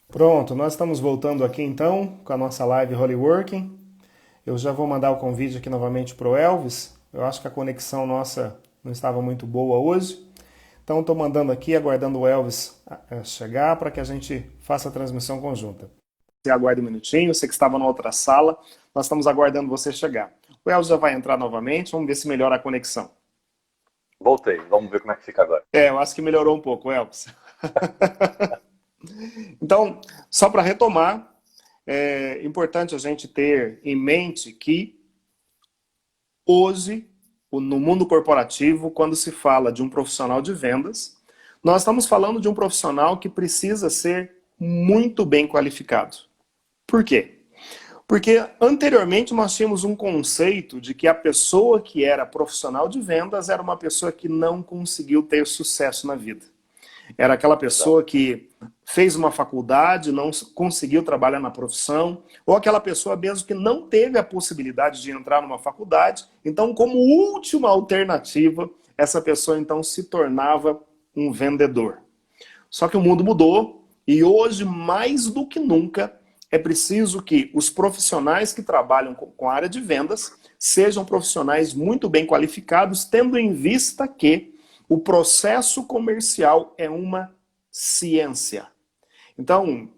Pronto, nós estamos voltando aqui então com a nossa live Holyworking. Eu já vou mandar o convite aqui novamente para o Elvis. Eu acho que a conexão nossa não estava muito boa hoje. Então estou mandando aqui, aguardando o Elvis chegar para que a gente faça a transmissão conjunta. Você aguarde um minutinho, você que estava na outra sala, nós estamos aguardando você chegar. O Elvis já vai entrar novamente, vamos ver se melhora a conexão. Voltei, vamos ver como é que fica agora. Eu acho que melhorou um pouco, Elvis. Então, só para retomar, é importante a gente ter em mente que hoje, no mundo corporativo, quando se fala de um profissional de vendas, nós estamos falando de um profissional que precisa ser muito bem qualificado. Por quê? Porque anteriormente nós tínhamos um conceito de que a pessoa que era profissional de vendas era uma pessoa que não conseguiu ter sucesso na vida. Era aquela pessoa que fez uma faculdade, não conseguiu trabalhar na profissão, ou aquela pessoa mesmo que não teve a possibilidade de entrar numa faculdade. Então, como última alternativa, essa pessoa então se tornava um vendedor. Só que o mundo mudou e hoje, mais do que nunca, é preciso que os profissionais que trabalham com a área de vendas sejam profissionais muito bem qualificados, tendo em vista que o processo comercial é uma ciência. Então,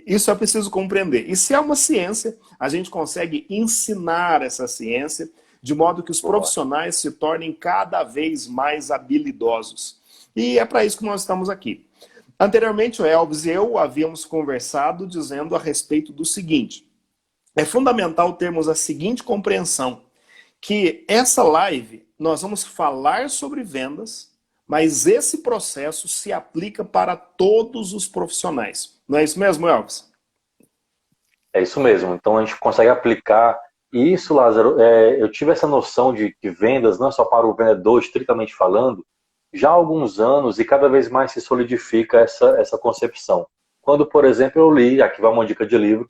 isso é preciso compreender. E se é uma ciência, a gente consegue ensinar essa ciência de modo que os Boa. profissionais se tornem cada vez mais habilidosos. E é para isso que nós estamos aqui. Anteriormente, o Elvis e eu havíamos conversado dizendo a respeito do seguinte: é fundamental termos a seguinte compreensão, que essa live nós vamos falar sobre vendas, mas esse processo se aplica para todos os profissionais. Não é isso mesmo, Elvis? É isso mesmo. Então a gente consegue aplicar. E isso, Lázaro, eu tive essa noção de que vendas, não é só para o vendedor, estritamente falando, já há alguns anos e cada vez mais se solidifica essa concepção. Quando, por exemplo, eu li, aqui vai uma dica de livro,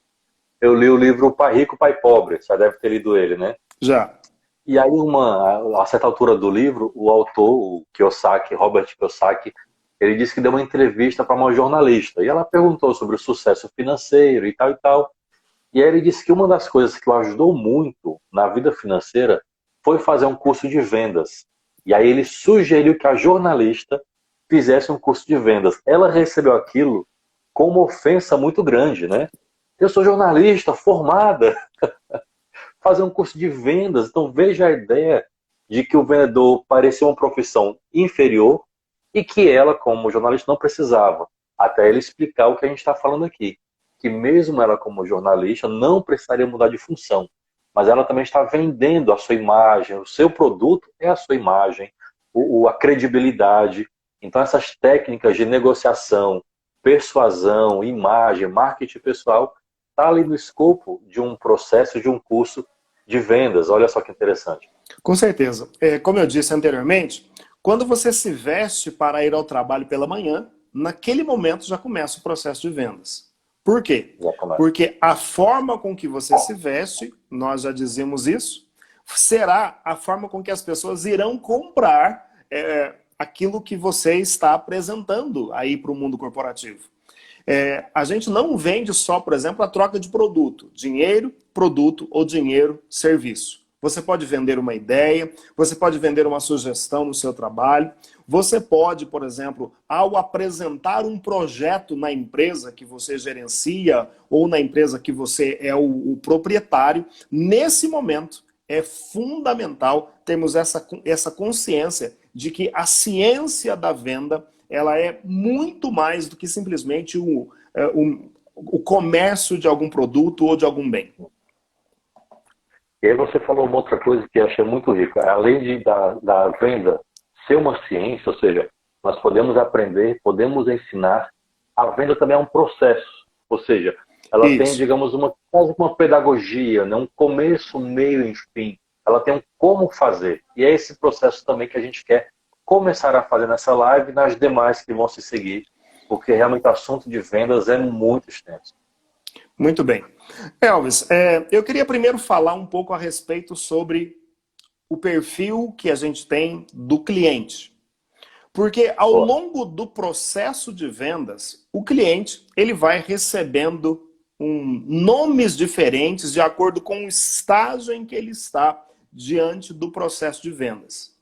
eu li o livro Pai Rico, Pai Pobre, você já deve ter lido ele, né? Já. E aí, a certa altura do livro, o autor, o Kiyosaki, Robert Kiyosaki, ele disse que deu uma entrevista para uma jornalista. E ela perguntou sobre o sucesso financeiro e tal e tal. E aí ele disse que uma das coisas que o ajudou muito na vida financeira foi fazer um curso de vendas. E aí ele sugeriu que a jornalista fizesse um curso de vendas. Ela recebeu aquilo com uma ofensa muito grande, né? Eu sou jornalista formada, fazer um curso de vendas. Então veja a ideia de que o vendedor parecia uma profissão inferior e que ela, como jornalista, não precisava. Até ele explicar o que a gente está falando aqui. Que mesmo ela, como jornalista, não precisaria mudar de função. Mas ela também está vendendo a sua imagem, o seu produto é a sua imagem, a credibilidade. Então essas técnicas de negociação, persuasão, imagem, marketing pessoal, está ali no escopo de um processo, de um curso de vendas. Olha só que interessante. Com certeza. Como eu disse anteriormente, quando você se veste para ir ao trabalho pela manhã, naquele momento já começa o processo de vendas. Por quê? Já começa. Porque a forma com que você se veste, nós já dizemos isso, será a forma com que as pessoas irão comprar aquilo que você está apresentando aí para o mundo corporativo. A gente não vende só, por exemplo, a troca de produto. Dinheiro, produto ou dinheiro, serviço. Você pode vender uma ideia, você pode vender uma sugestão no seu trabalho, você pode, por exemplo, ao apresentar um projeto na empresa que você gerencia ou na empresa que você é o proprietário, nesse momento é fundamental termos essa consciência de que a ciência da venda ela é muito mais do que simplesmente o comércio de algum produto ou de algum bem. E aí você falou uma outra coisa que eu achei muito rica. Além da venda ser uma ciência, ou seja, nós podemos aprender, podemos ensinar, a venda também é um processo. Ou seja, ela tem, Isso. digamos, quase uma pedagogia, né? Um começo, um meio e fim. Ela tem um como fazer. E é esse processo também que a gente quer começar a fazer nessa live e nas demais que vão se seguir, porque realmente o assunto de vendas é muito extenso. Muito bem. Elvis, eu queria primeiro falar um pouco a respeito sobre o perfil que a gente tem do cliente. Porque ao Boa. longo do processo de vendas, o cliente ele vai recebendo nomes diferentes de acordo com o estágio em que ele está diante do processo de vendas.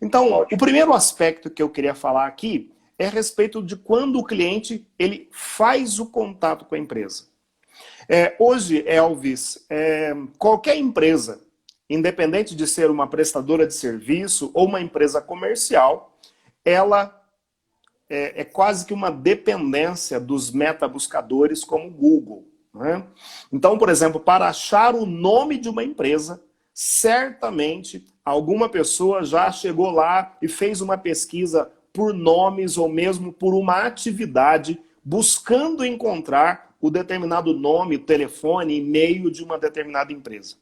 Então, o Ótimo. primeiro aspecto que eu queria falar aqui é a respeito de quando o cliente ele faz o contato com a empresa. Hoje, Elvis, qualquer empresa, independente de ser uma prestadora de serviço ou uma empresa comercial, ela é quase que uma dependência dos metabuscadores como o Google. Né? Então, por exemplo, para achar o nome de uma empresa, certamente alguma pessoa já chegou lá e fez uma pesquisa por nomes ou mesmo por uma atividade, buscando encontrar o determinado nome, telefone, e-mail de uma determinada empresa.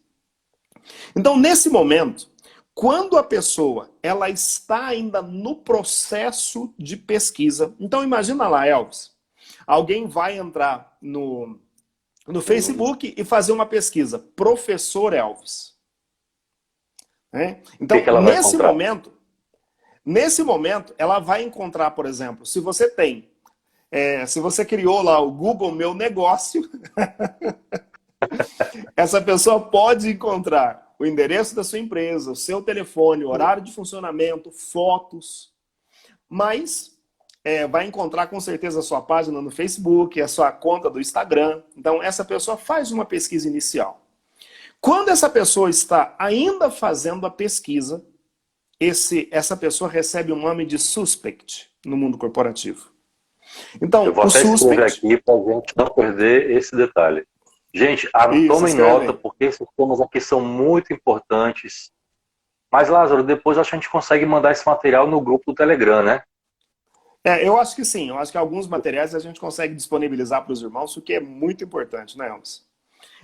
Então, nesse momento, quando a pessoa ela está ainda no processo de pesquisa, então imagina lá, Elvis, alguém vai entrar no Facebook e fazer uma pesquisa, professor Elvis. Então, O que ela vai encontrar? nesse momento, ela vai encontrar, por exemplo, se você tem, se você criou lá o Google Meu Negócio, essa pessoa pode encontrar o endereço da sua empresa, o seu telefone, o horário de funcionamento, fotos, mas vai encontrar com certeza a sua página no Facebook, a sua conta do Instagram. Então, essa pessoa faz uma pesquisa inicial. Quando essa pessoa está ainda fazendo a pesquisa, essa pessoa recebe o nome de suspect no mundo corporativo. Então, Eu vou o até escrever suspect... aqui para a gente não perder esse detalhe. Gente, tomem nota, porque esses temas aqui são muito importantes. Mas, Lázaro, depois acho que a gente consegue mandar esse material no grupo do Telegram, né? Eu acho que sim. Eu acho que alguns materiais a gente consegue disponibilizar para os irmãos, o que é muito importante, né, Elvis?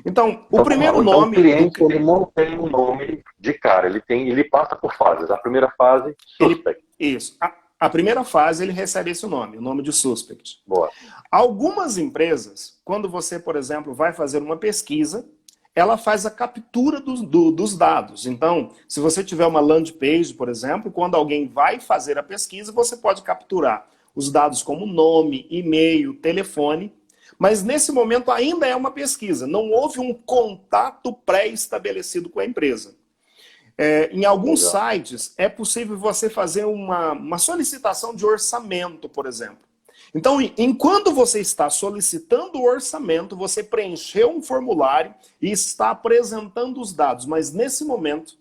Então, o primeiro então, nome... o cliente ele não tem um nome de cara, ele passa por fases. A primeira fase, suspect. Isso. A primeira fase, ele recebe esse nome, o nome de suspect. Boa. Algumas empresas, quando você, por exemplo, vai fazer uma pesquisa, ela faz a captura dos dados. Então, se você tiver uma landing page, por exemplo, quando alguém vai fazer a pesquisa, você pode capturar os dados como nome, e-mail, telefone, mas nesse momento ainda é uma pesquisa, não houve um contato pré-estabelecido com a empresa. Em alguns sites é possível você fazer uma solicitação de orçamento, por exemplo. Então, enquanto você está solicitando o orçamento, você preencheu um formulário e está apresentando os dados, mas nesse momento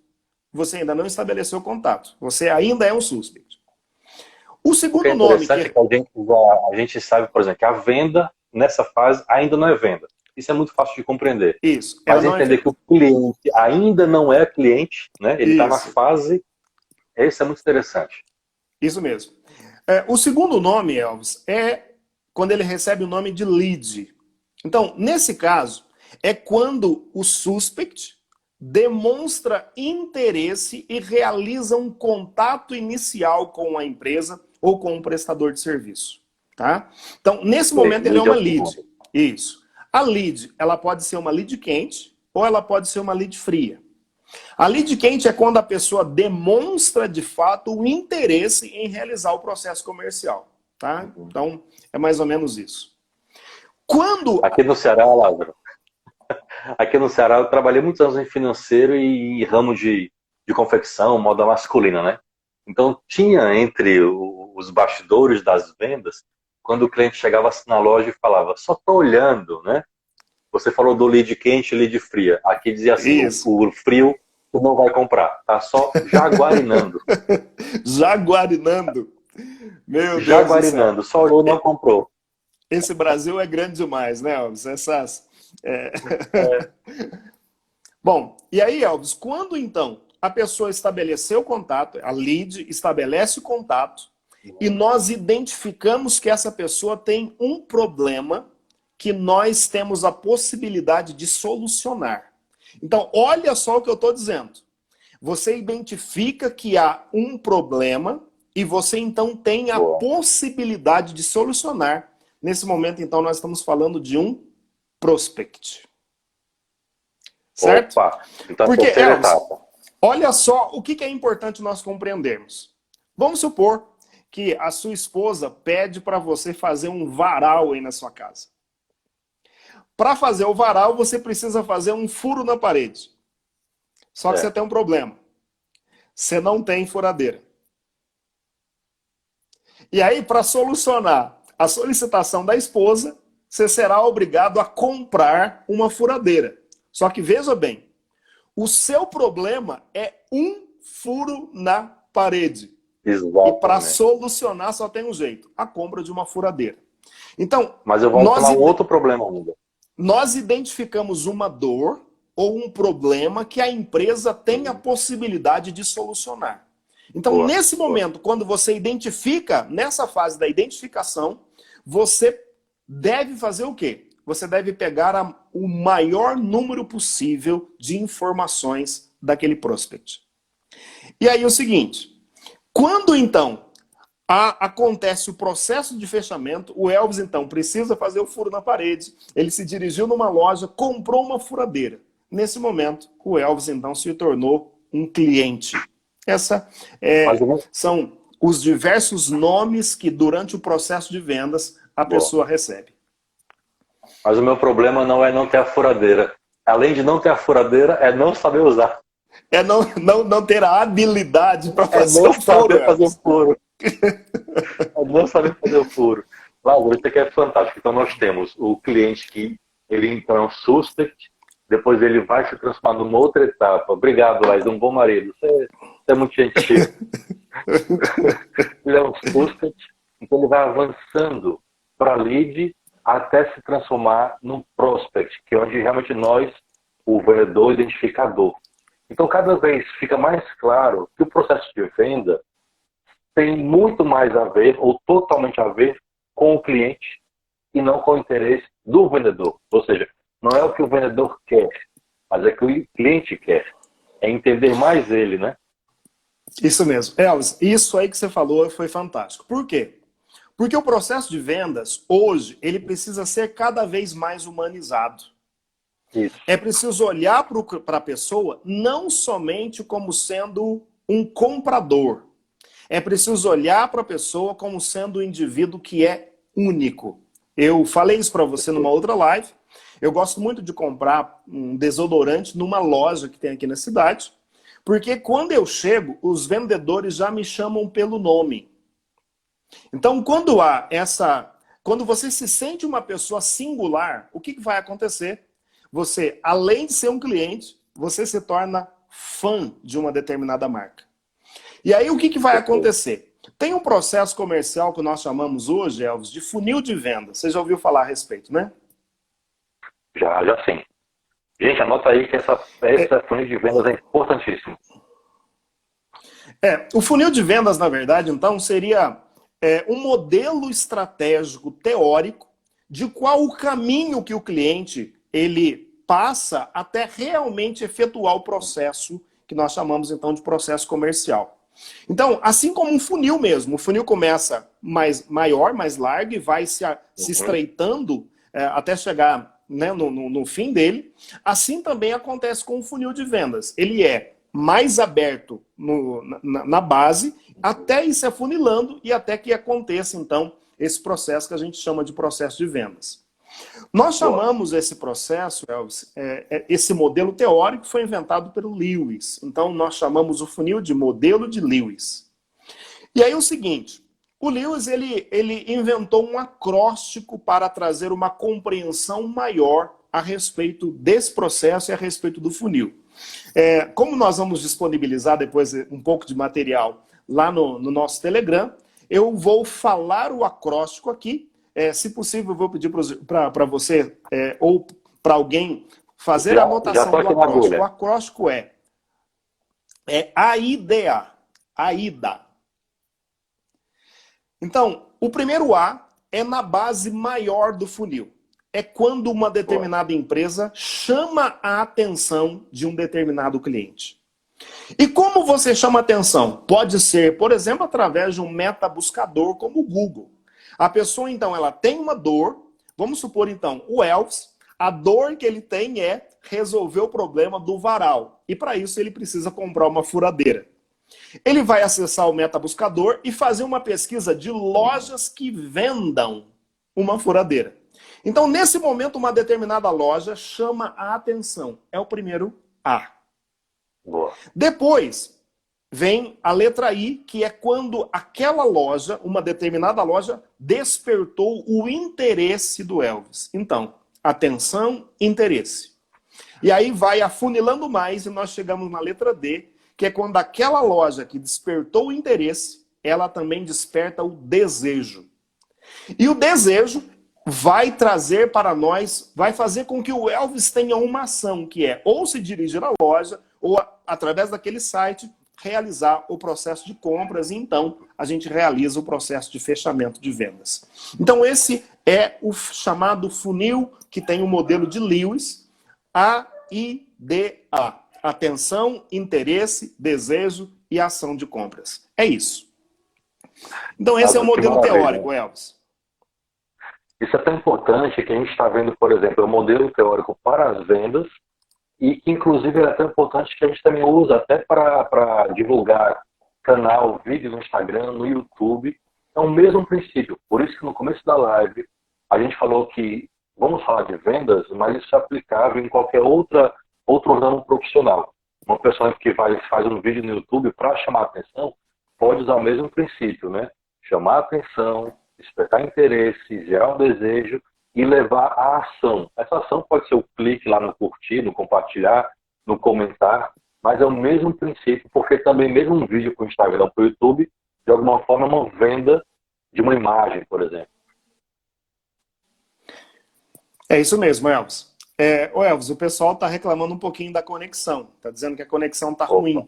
você ainda não estabeleceu o contato. Você ainda é um suspect. O segundo nome que... a gente sabe, por exemplo, que a venda nessa fase ainda não é venda. Isso é muito fácil de compreender. Isso. Mas entender que o cliente ainda não é cliente, né? Ele está na fase... Isso é muito interessante. Isso mesmo. O segundo nome, Elvis, é quando ele recebe o nome de lead. Então, nesse caso, é quando o suspect demonstra interesse e realiza um contato inicial com a empresa ou com um prestador de serviço. Tá? Então, nesse momento, ele é uma lead. Isso. A lead, ela pode ser uma lead quente ou ela pode ser uma lead fria. A lead quente é quando a pessoa demonstra, de fato, o interesse em realizar o processo comercial. Tá? Então, é mais ou menos isso. Aqui no Ceará, Lázaro, aqui no Ceará eu trabalhei muitos anos em financeiro e ramo de confecção, moda masculina, né? Então, tinha entre os bastidores das vendas, quando o cliente chegava assim na loja e falava, só estou olhando, né? Você falou do lead quente e lead fria. Aqui dizia assim, o frio tu não vai comprar, tá só jaguarinando. Jaguarinando? Meu Deus jaguarinando, do céu. Só olhou, não comprou. Esse Brasil é grande demais, né, Elvis? Bom, e aí, Elvis, quando então a pessoa estabeleceu o contato, a lead estabelece o contato, e nós identificamos que essa pessoa tem um problema que nós temos a possibilidade de solucionar. Então, olha só o que eu estou dizendo. Você identifica que há um problema e você então tem a possibilidade de solucionar. Nesse momento, então, nós estamos falando de um prospect. Certo? Opa! Então, porque, Elvis, olha só o que é importante nós compreendermos. Vamos supor que a sua esposa pede para você fazer um varal aí na sua casa. Para fazer o varal, você precisa fazer um furo na parede. Só que você tem um problema. Você não tem furadeira. E aí, para solucionar a solicitação da esposa, você será obrigado a comprar uma furadeira. Só que veja bem, o seu problema é um furo na parede. Exatamente. E para solucionar só tem um jeito, a compra de uma furadeira. Então, mas eu vou falar um outro problema ainda. Nós identificamos uma dor ou um problema que a empresa tem a possibilidade de solucionar. Então, nesse momento, quando você identifica, nessa fase da identificação, você deve fazer o quê? Você deve pegar o maior número possível de informações daquele prospect. E aí o seguinte, quando então acontece o processo de fechamento, o Elvis então precisa fazer o furo na parede, ele se dirigiu numa loja, comprou uma furadeira. Nesse momento, o Elvis então se tornou um cliente. São os diversos nomes que durante o processo de vendas a pessoa recebe. Mas o meu problema não é não ter a furadeira. Além de não ter a furadeira, é não saber usar. É não ter a habilidade para fazer o furo. É não saber fazer o furo. Lázaro, isso aqui é fantástico. Então nós temos o cliente que ele então é um suspect, depois ele vai se transformar numa outra etapa. Obrigado, Lázaro, um bom marido. Você é muito gentil. Ele é um suspect, então ele vai avançando para lead até se transformar num prospect, que é onde realmente nós, o vendedor, identificador. Então cada vez fica mais claro que o processo de venda tem muito mais a ver, ou totalmente a ver, com o cliente e não com o interesse do vendedor. Ou seja, não é o que o vendedor quer, mas é o que o cliente quer. É entender mais ele, né? Isso mesmo. Elvis, isso aí que você falou foi fantástico. Por quê? Porque o processo de vendas, hoje, ele precisa ser cada vez mais humanizado. Isso. É preciso olhar para a pessoa não somente como sendo um comprador. É preciso olhar para a pessoa como sendo um indivíduo que é único. Eu falei isso para você numa outra live. Eu gosto muito de comprar um desodorante numa loja que tem aqui na cidade, porque quando eu chego, os vendedores já me chamam pelo nome. Então, quando você se sente uma pessoa singular, o que vai acontecer? Você, além de ser um cliente, você se torna fã de uma determinada marca. E aí o que vai acontecer? Tem um processo comercial que nós chamamos hoje, Elvis, de funil de venda. Você já ouviu falar a respeito, né? Já sim. Gente, anota aí que essa funil de vendas é importantíssimo. O funil de vendas, na verdade, então, seria um modelo estratégico teórico de qual o caminho que o cliente ele passa até realmente efetuar o processo que nós chamamos, então, de processo comercial. Então, assim como um funil mesmo, o funil começa maior, mais largo e vai se estreitando até chegar, né, no fim dele. Assim também acontece com o funil de vendas. Ele é mais aberto na base, até ir se afunilando e até que aconteça, então, esse processo que a gente chama de processo de vendas. Nós chamamos esse processo, Elvis, esse modelo teórico foi inventado pelo Lewis. Então, nós chamamos o funil de modelo de Lewis. E aí o seguinte, o Lewis ele inventou um acróstico para trazer uma compreensão maior a respeito desse processo e a respeito do funil. Como nós vamos disponibilizar depois um pouco de material lá no nosso Telegram, eu vou falar o acróstico aqui. Se possível, eu vou pedir para você ou para alguém fazer a anotação do acróstico. O acróstico é AIDA. AIDA. Então, o primeiro A é na base maior do funil. É quando uma determinada empresa chama a atenção de um determinado cliente. E como você chama a atenção? Pode ser, por exemplo, através de um metabuscador como o Google. A pessoa, então, ela tem uma dor. Vamos supor, então, o Elvis, a dor que ele tem é resolver o problema do varal. E para isso ele precisa comprar uma furadeira. Ele vai acessar o metabuscador e fazer uma pesquisa de lojas que vendam uma furadeira. Então, nesse momento, uma determinada loja chama a atenção. É o primeiro A. Boa. Depois, vem a letra I, que é quando aquela loja, uma determinada loja, despertou o interesse do Elvis. Então, atenção, interesse. E aí vai afunilando mais e nós chegamos na letra D, que é quando aquela loja que despertou o interesse, ela também desperta o desejo. E o desejo vai trazer para nós, vai fazer com que o Elvis tenha uma ação, que é ou se dirigir à loja, ou através daquele site, realizar o processo de compras, e então a gente realiza o processo de fechamento de vendas. Então esse é o chamado funil, que tem o modelo de Lewis, AIDA. Atenção, interesse, desejo e ação de compras. É isso. Então esse é o modelo teórico, Elvis. Isso é tão importante que a gente está vendo, por exemplo, o modelo teórico para as vendas, e que inclusive é tão importante que a gente também usa até para divulgar canal, vídeo no Instagram, no YouTube. É o mesmo princípio. Por isso que no começo da live a gente falou que vamos falar de vendas, mas isso é aplicável em qualquer outro ramo profissional. Uma pessoa que faz um vídeo no YouTube para chamar a atenção pode usar o mesmo princípio, né? Chamar a atenção, despertar interesse, gerar um desejo e levar à ação. Essa ação pode ser o clique lá no curtir, no compartilhar, no comentar, mas é o mesmo princípio, porque também mesmo um vídeo para o Instagram, para o YouTube, de alguma forma é uma venda de uma imagem, por exemplo. É isso mesmo, Elvis. Elvis, o pessoal está reclamando um pouquinho da conexão. Está dizendo que a conexão está ruim.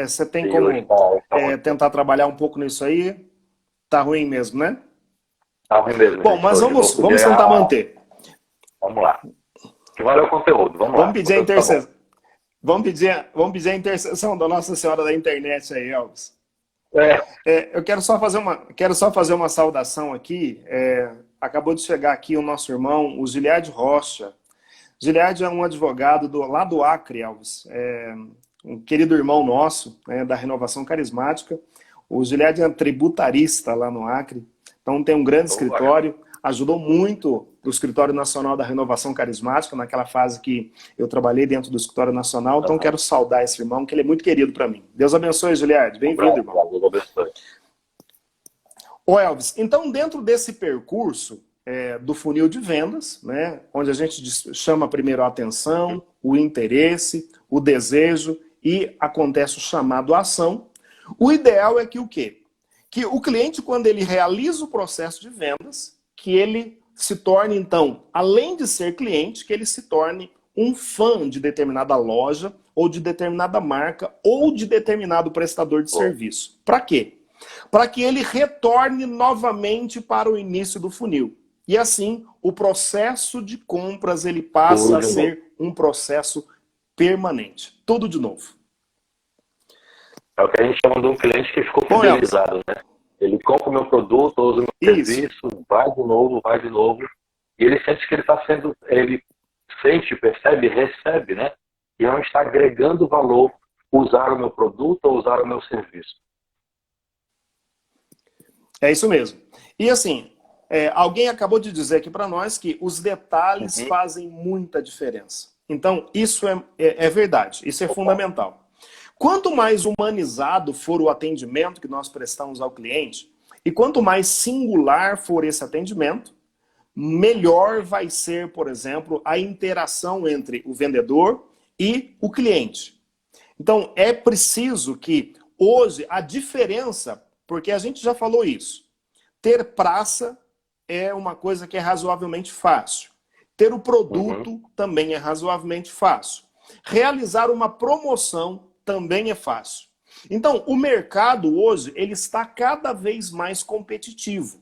Você tem como tentar trabalhar um pouco nisso aí? Está ruim mesmo, né? Tá ruim mesmo. Bom, mas vamos tentar manter. Vamos lá. Que valeu o conteúdo. Vamos pedir a intercessão. Vamos pedir a intercessão da Nossa Senhora da Internet aí, Elvis. Eu quero só fazer uma saudação aqui. Acabou de chegar aqui o nosso irmão, o Giliad Rocha. Giliad é um advogado lá do Acre, Elvis. Um querido irmão nosso, da Renovação Carismática. O Giliad é tributarista lá no Acre. Então tem um grande escritório, ajudou muito o Escritório Nacional da Renovação Carismática, naquela fase que eu trabalhei dentro do Escritório Nacional, então quero saudar esse irmão, que ele é muito querido para mim. Deus abençoe, Giliad. Bem-vindo, irmão. Deus abençoe. Ô Elvis, então dentro desse percurso do funil de vendas, né, onde a gente chama primeiro a atenção, o interesse, o desejo e acontece o chamado à ação, o ideal é que o quê? Que o cliente, quando ele realiza o processo de vendas, que ele se torne, então, além de ser cliente, que ele se torne um fã de determinada loja, ou de determinada marca, ou de determinado prestador de serviço. Para quê? Para que ele retorne novamente para o início do funil. E assim, o processo de compras ele passa a ser um processo permanente. Tudo de novo. É o que a gente chama de um cliente que ficou fidelizado, né? Ele compra o meu produto, usa o meu serviço, vai de novo, e ele sente que ele sente, percebe, recebe, né? E não está agregando valor usar o meu produto ou usar o meu serviço. É isso mesmo. E assim, alguém acabou de dizer aqui para nós que os detalhes fazem muita diferença. Então, isso é verdade, isso é fundamental. Quanto mais humanizado for o atendimento que nós prestamos ao cliente, e quanto mais singular for esse atendimento, melhor vai ser, por exemplo, a interação entre o vendedor e o cliente. Então, é preciso que hoje a diferença, porque a gente já falou isso, ter praça é uma coisa que é razoavelmente fácil. Ter o produto também é razoavelmente fácil. Realizar uma promoção também é fácil. Então, o mercado hoje, ele está cada vez mais competitivo.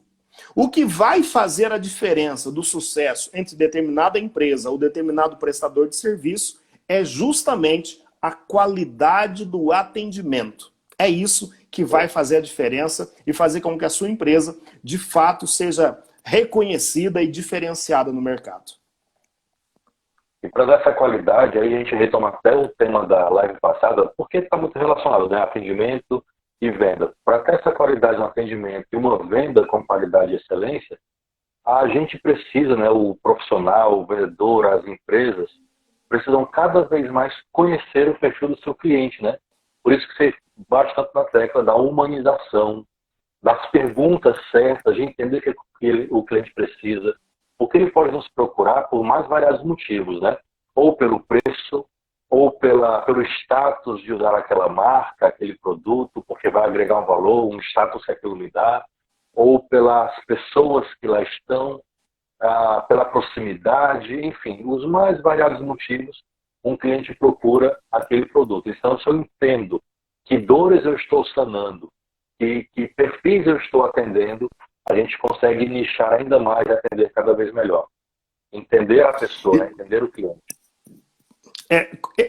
O que vai fazer a diferença do sucesso entre determinada empresa ou determinado prestador de serviço é justamente a qualidade do atendimento. É isso que vai fazer a diferença e fazer com que a sua empresa, de fato, seja reconhecida e diferenciada no mercado. E para dar essa qualidade, aí a gente retoma até o tema da live passada, porque está muito relacionado, né? Atendimento e venda. Para ter essa qualidade no atendimento e uma venda com qualidade e excelência, a gente precisa, né? O profissional, o vendedor, as empresas, precisam cada vez mais conhecer o perfil do seu cliente, né? Por isso que você bate tanto na tecla da humanização, das perguntas certas, de entender o que o cliente precisa, porque ele pode nos procurar por mais variados motivos, né? Ou pelo preço, ou pelo status de usar aquela marca, aquele produto, porque vai agregar um valor, um status que aquilo me dá, ou pelas pessoas que lá estão, pela proximidade, enfim, os mais variados motivos, um cliente procura aquele produto. Então, se eu entendo que dores eu estou sanando, que perfis eu estou atendendo, a gente consegue nichar ainda mais e atender cada vez melhor. Entender a pessoa, né? Entender o cliente.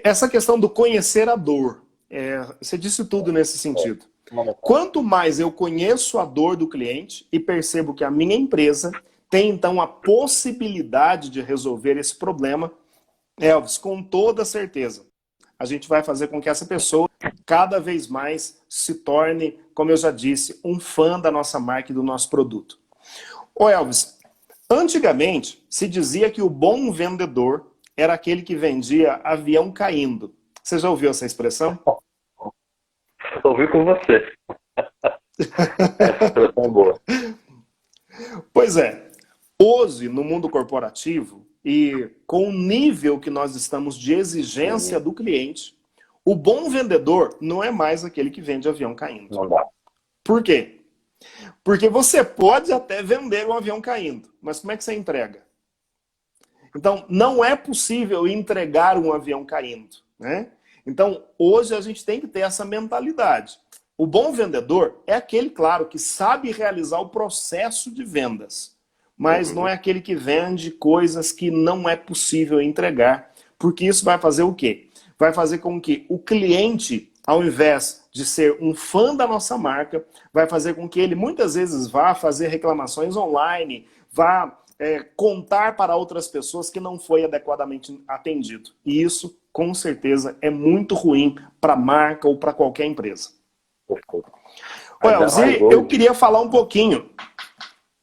Essa questão do conhecer a dor, você disse tudo nesse sentido. Quanto mais eu conheço a dor do cliente e percebo que a minha empresa tem, então, a possibilidade de resolver esse problema, Elvis, com toda certeza, a gente vai fazer com que essa pessoa cada vez mais se torne, como eu já disse, um fã da nossa marca e do nosso produto. Ô Elvis, antigamente se dizia que o bom vendedor era aquele que vendia avião caindo. Você já ouviu essa expressão? Ouvi com você. Essa expressão é boa. Pois é. Hoje, no mundo corporativo, e com o nível que nós estamos de exigência do cliente, o bom vendedor não é mais aquele que vende avião caindo. Não dá. Por quê? Porque você pode até vender um avião caindo, mas como é que você entrega? Então, não é possível entregar um avião caindo, né? Então, hoje a gente tem que ter essa mentalidade. O bom vendedor é aquele, claro, que sabe realizar o processo de vendas, mas não é aquele que vende coisas que não é possível entregar, porque isso vai fazer o quê? Vai fazer com que o cliente, ao invés de ser um fã da nossa marca, vai fazer com que ele muitas vezes vá fazer reclamações online, vá contar para outras pessoas que não foi adequadamente atendido. E isso, com certeza, é muito ruim para a marca ou para qualquer empresa. Ô, Elzi, eu queria falar um pouquinho.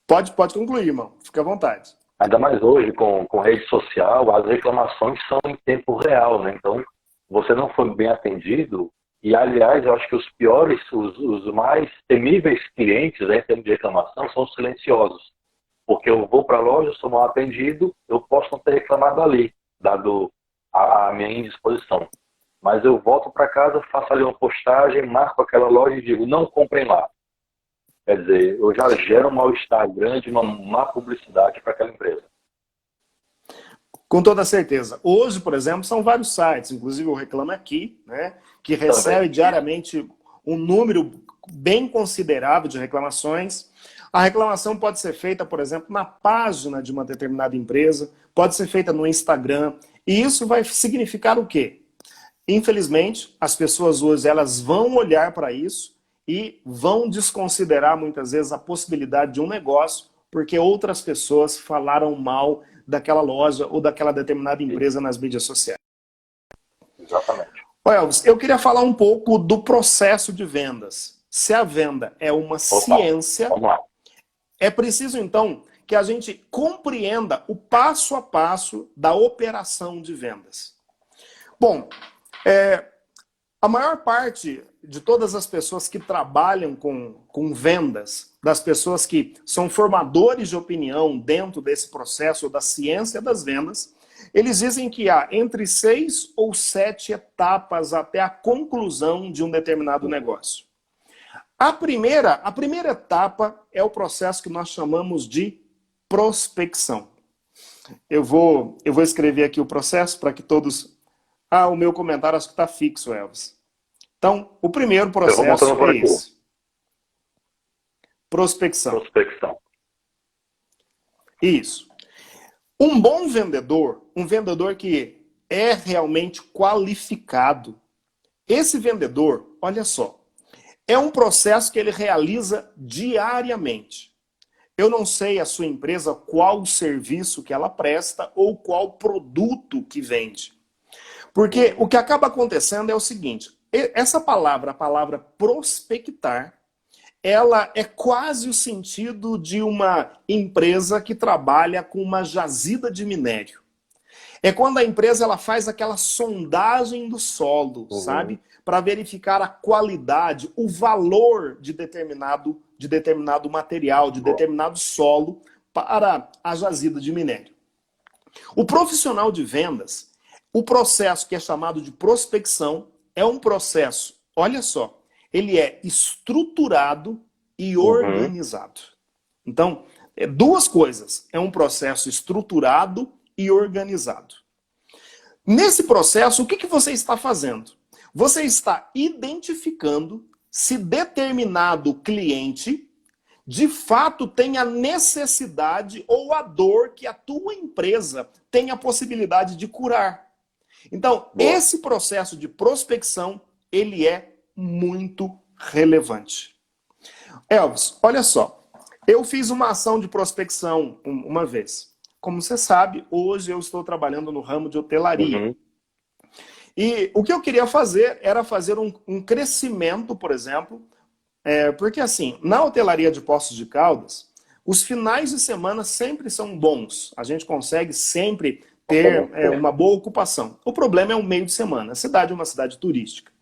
Pode concluir, irmão. Fica à vontade. Ainda mais hoje, com rede social, as reclamações são em tempo real, né? Então, você não foi bem atendido. E, aliás, eu acho que os piores, os mais temíveis clientes, né, em termos de reclamação, são os silenciosos. Porque eu vou para a loja, sou mal atendido, eu posso não ter reclamado ali, dado a minha indisposição. Mas eu volto para casa, faço ali uma postagem, marco aquela loja e digo, não comprem lá. Quer dizer, eu já gero um mal-estar grande, uma má publicidade para aquela empresa. Com toda certeza. Hoje, por exemplo, são vários sites, inclusive o Reclame Aqui, né, que recebe diariamente um número bem considerável de reclamações. A reclamação pode ser feita, por exemplo, na página de uma determinada empresa, pode ser feita no Instagram, e isso vai significar o quê? Infelizmente, as pessoas hoje elas vão olhar para isso e vão desconsiderar muitas vezes a possibilidade de um negócio porque outras pessoas falaram mal daquela loja ou daquela determinada empresa nas mídias sociais. Exatamente. Elvis, eu queria falar um pouco do processo de vendas. Se a venda é uma ciência, é preciso então que a gente compreenda o passo a passo da operação de vendas. Bom, a maior parte de todas as pessoas que trabalham com vendas, das pessoas que são formadores de opinião dentro desse processo da ciência das vendas, eles dizem que há entre 6 ou 7 etapas até a conclusão de um determinado negócio. A primeira etapa é o processo que nós chamamos de prospecção. Eu vou escrever aqui o processo para que todos... o meu comentário acho que está fixo, Elvis. Então, o primeiro processo é esse. Prospecção. Isso. Um bom vendedor, um vendedor que é realmente qualificado, esse vendedor, olha só, é um processo que ele realiza diariamente. Eu não sei a sua empresa qual o serviço que ela presta ou qual produto que vende. Porque o que acaba acontecendo é o seguinte, essa palavra, a palavra prospectar, ela é quase o sentido de uma empresa que trabalha com uma jazida de minério. É quando a empresa ela faz aquela sondagem do solo, sabe? Para verificar a qualidade, o valor de determinado material, de determinado solo para a jazida de minério. O profissional de vendas, o processo que é chamado de prospecção, é um processo, olha só, ele é estruturado e organizado. Então, duas coisas. É um processo estruturado e organizado. Nesse processo, o que você está fazendo? Você está identificando se determinado cliente de fato tem a necessidade ou a dor que a tua empresa tem a possibilidade de curar. Então, esse processo de prospecção, ele é muito relevante. Elvis, olha só. Eu fiz uma ação de prospecção uma vez. Como você sabe, hoje eu estou trabalhando no ramo de hotelaria. E o que eu queria fazer era fazer um crescimento, por exemplo, porque assim, na hotelaria de Poços de Caldas, os finais de semana sempre são bons. A gente consegue sempre ter uma boa ocupação. O problema é o meio de semana. A cidade é uma cidade turística.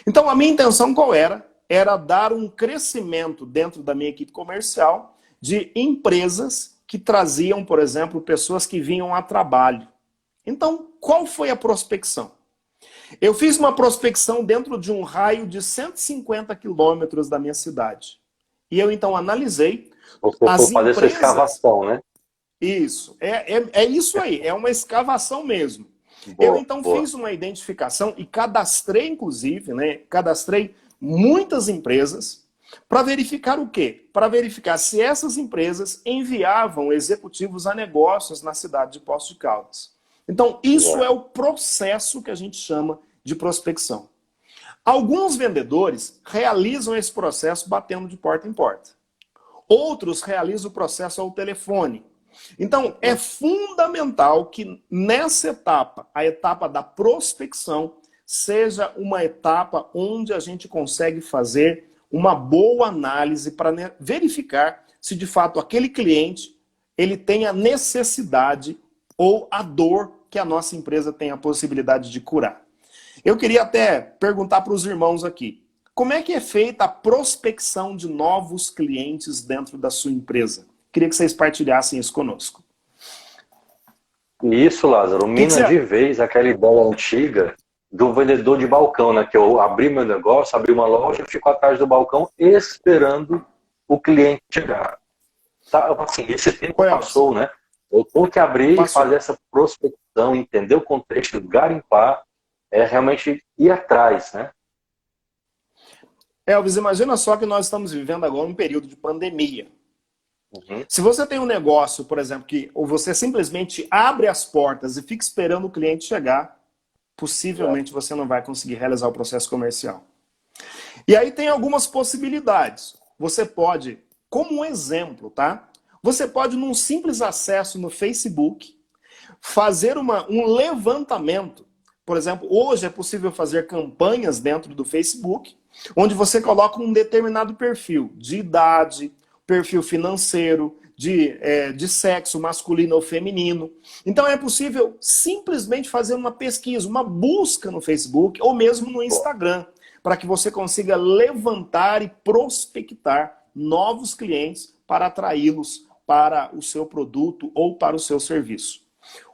Então, a minha intenção qual era? Era dar um crescimento dentro da minha equipe comercial de empresas que traziam, por exemplo, pessoas que vinham a trabalho. Então, qual foi a prospecção? Eu fiz uma prospecção dentro de um raio de 150 quilômetros da minha cidade. E eu, então, analisei as fazer empresas... essa escavação, né? Isso. É isso aí. É uma escavação mesmo. Eu, então, fiz uma identificação e cadastrei, inclusive, né? Cadastrei muitas empresas para verificar o quê? Para verificar se essas empresas enviavam executivos a negócios na cidade de Poços de Caldas. Então, isso é o processo que a gente chama de prospecção. Alguns vendedores realizam esse processo batendo de porta em porta. Outros realizam o processo ao telefone. Então, é fundamental que nessa etapa, a etapa da prospecção, seja uma etapa onde a gente consegue fazer uma boa análise para verificar se de fato aquele cliente ele tem a necessidade ou a dor que a nossa empresa tem a possibilidade de curar. Eu queria até perguntar para os irmãos aqui, como é que é feita a prospecção de novos clientes dentro da sua empresa? Queria que vocês partilhassem isso conosco. Isso, Lázaro, mina de vez aquela ideia antiga do vendedor de balcão, né? Que eu abri meu negócio, abri uma loja, fico atrás do balcão esperando o cliente chegar. Tá, assim, esse tempo passou, né? Eu tenho que abrir e fazer essa prospecção, entender o contexto, garimpar, realmente ir atrás, né? Elvis, imagina só que nós estamos vivendo agora um período de pandemia. Se você tem um negócio, por exemplo, que ou você simplesmente abre as portas e fica esperando o cliente chegar, possivelmente você não vai conseguir realizar o processo comercial. E aí tem algumas possibilidades. Você pode, como um exemplo, tá? Você pode, num simples acesso no Facebook, fazer um levantamento. Por exemplo, hoje é possível fazer campanhas dentro do Facebook, onde você coloca um determinado perfil de idade, perfil financeiro, de sexo masculino ou feminino. Então é possível simplesmente fazer uma pesquisa, uma busca no Facebook ou mesmo no Instagram, para que você consiga levantar e prospectar novos clientes para atraí-los para o seu produto ou para o seu serviço.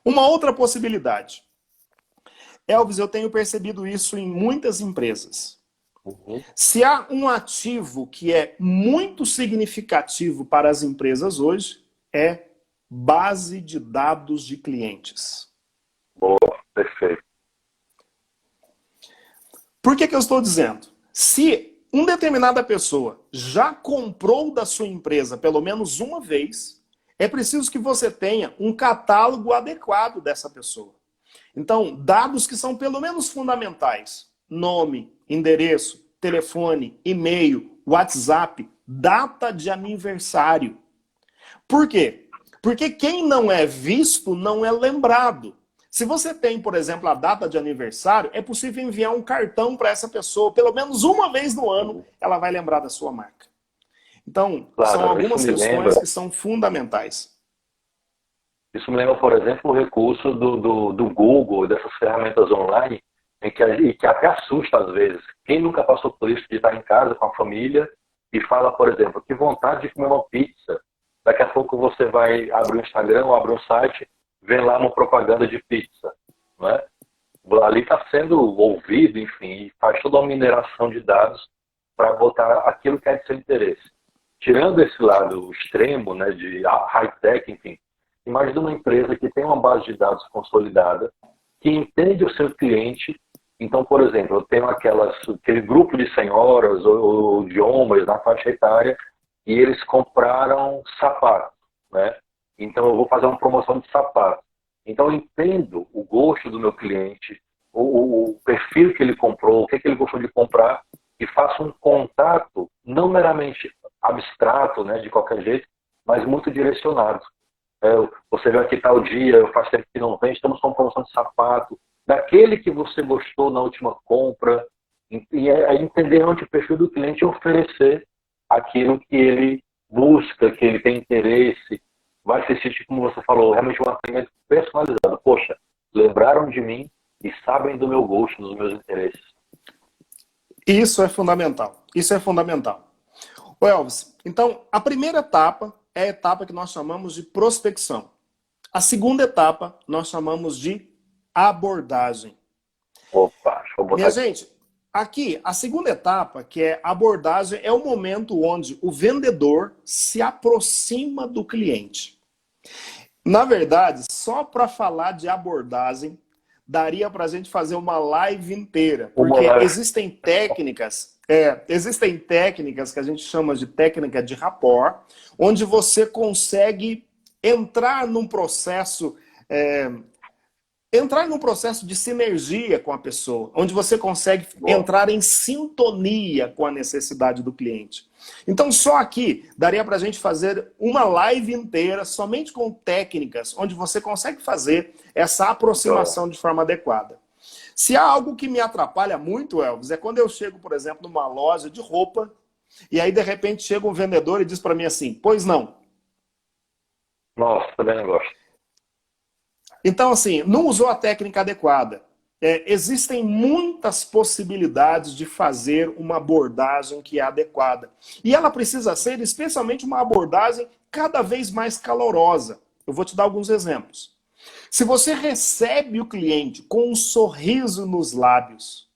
Uma outra possibilidade. Elvis, eu tenho percebido isso em muitas empresas. Se há um ativo que é muito significativo para as empresas hoje, é base de dados de clientes. Boa, perfeito. Por que eu estou dizendo? Se uma determinada pessoa já comprou da sua empresa pelo menos uma vez, é preciso que você tenha um catálogo adequado dessa pessoa. Então, dados que são pelo menos fundamentais. Nome, endereço, telefone, e-mail, WhatsApp, data de aniversário. Por quê? Porque quem não é visto não é lembrado. Se você tem, por exemplo, a data de aniversário, é possível enviar um cartão para essa pessoa. Pelo menos uma vez no ano, ela vai lembrar da sua marca. Então, são Claro, isso algumas me questões lembra, que são fundamentais. isso me lembra, por exemplo, o recurso do Google, dessas ferramentas online, e que até assusta às vezes. Quem nunca passou por isso de estar em casa com a família e fala, por exemplo, que vontade de comer uma pizza. Daqui a pouco você vai abrir o Instagram ou abrir um site, vê lá uma propaganda de pizza, não é? Ali está sendo ouvido, enfim, e faz toda uma mineração de dados para botar aquilo que é de seu interesse. Tirando esse lado extremo, né, de high-tech, enfim, imagina uma empresa que tem uma base de dados consolidada, que entende o seu cliente. Então, por exemplo, eu tenho aquele grupo de senhoras ou de homens na faixa etária e eles compraram sapatos, né? Então, eu vou fazer uma promoção de sapatos. Então, eu entendo o gosto do meu cliente, o perfil que ele comprou, o que ele gostou de comprar e faço um contato não meramente abstrato, né, de qualquer jeito, mas muito direcionado. Você vê aqui tal dia, faz tempo que não vem, estamos com uma promoção de sapato, daquele que você gostou na última compra, e é entender realmente o perfil do cliente e oferecer aquilo que ele busca, que ele tem interesse, vai se sentir, como você falou, realmente um atendimento personalizado. Poxa, lembraram de mim e sabem do meu gosto, dos meus interesses. Isso é fundamental. Isso é fundamental. Ô Elvis, então, a primeira etapa é a etapa que nós chamamos de prospecção. A segunda etapa nós chamamos de abordagem. Opa, deixa eu botar Minha aqui. gente, aqui, a segunda etapa, que é abordagem, é o momento onde o vendedor se aproxima do cliente. Na verdade, só para falar de abordagem, daria para a gente fazer uma live inteira, porque existem técnicas que a gente chama de técnica de rapport, onde você consegue entrar num processo de sinergia com a pessoa, onde você consegue entrar em sintonia com a necessidade do cliente. Então, só aqui daria para a gente fazer uma live inteira somente com técnicas, onde você consegue fazer essa aproximação de forma adequada. Se há algo que me atrapalha muito, Elvis, é quando eu chego, por exemplo, numa loja de roupa, e aí, de repente, chega um vendedor e diz para mim assim, pois não. Nossa, também não gosto. Então, assim, não usou a técnica adequada. Existem muitas possibilidades de fazer uma abordagem que é adequada. E ela precisa ser, especialmente, uma abordagem cada vez mais calorosa. Eu vou te dar alguns exemplos. Se você recebe o cliente com um sorriso nos lábios,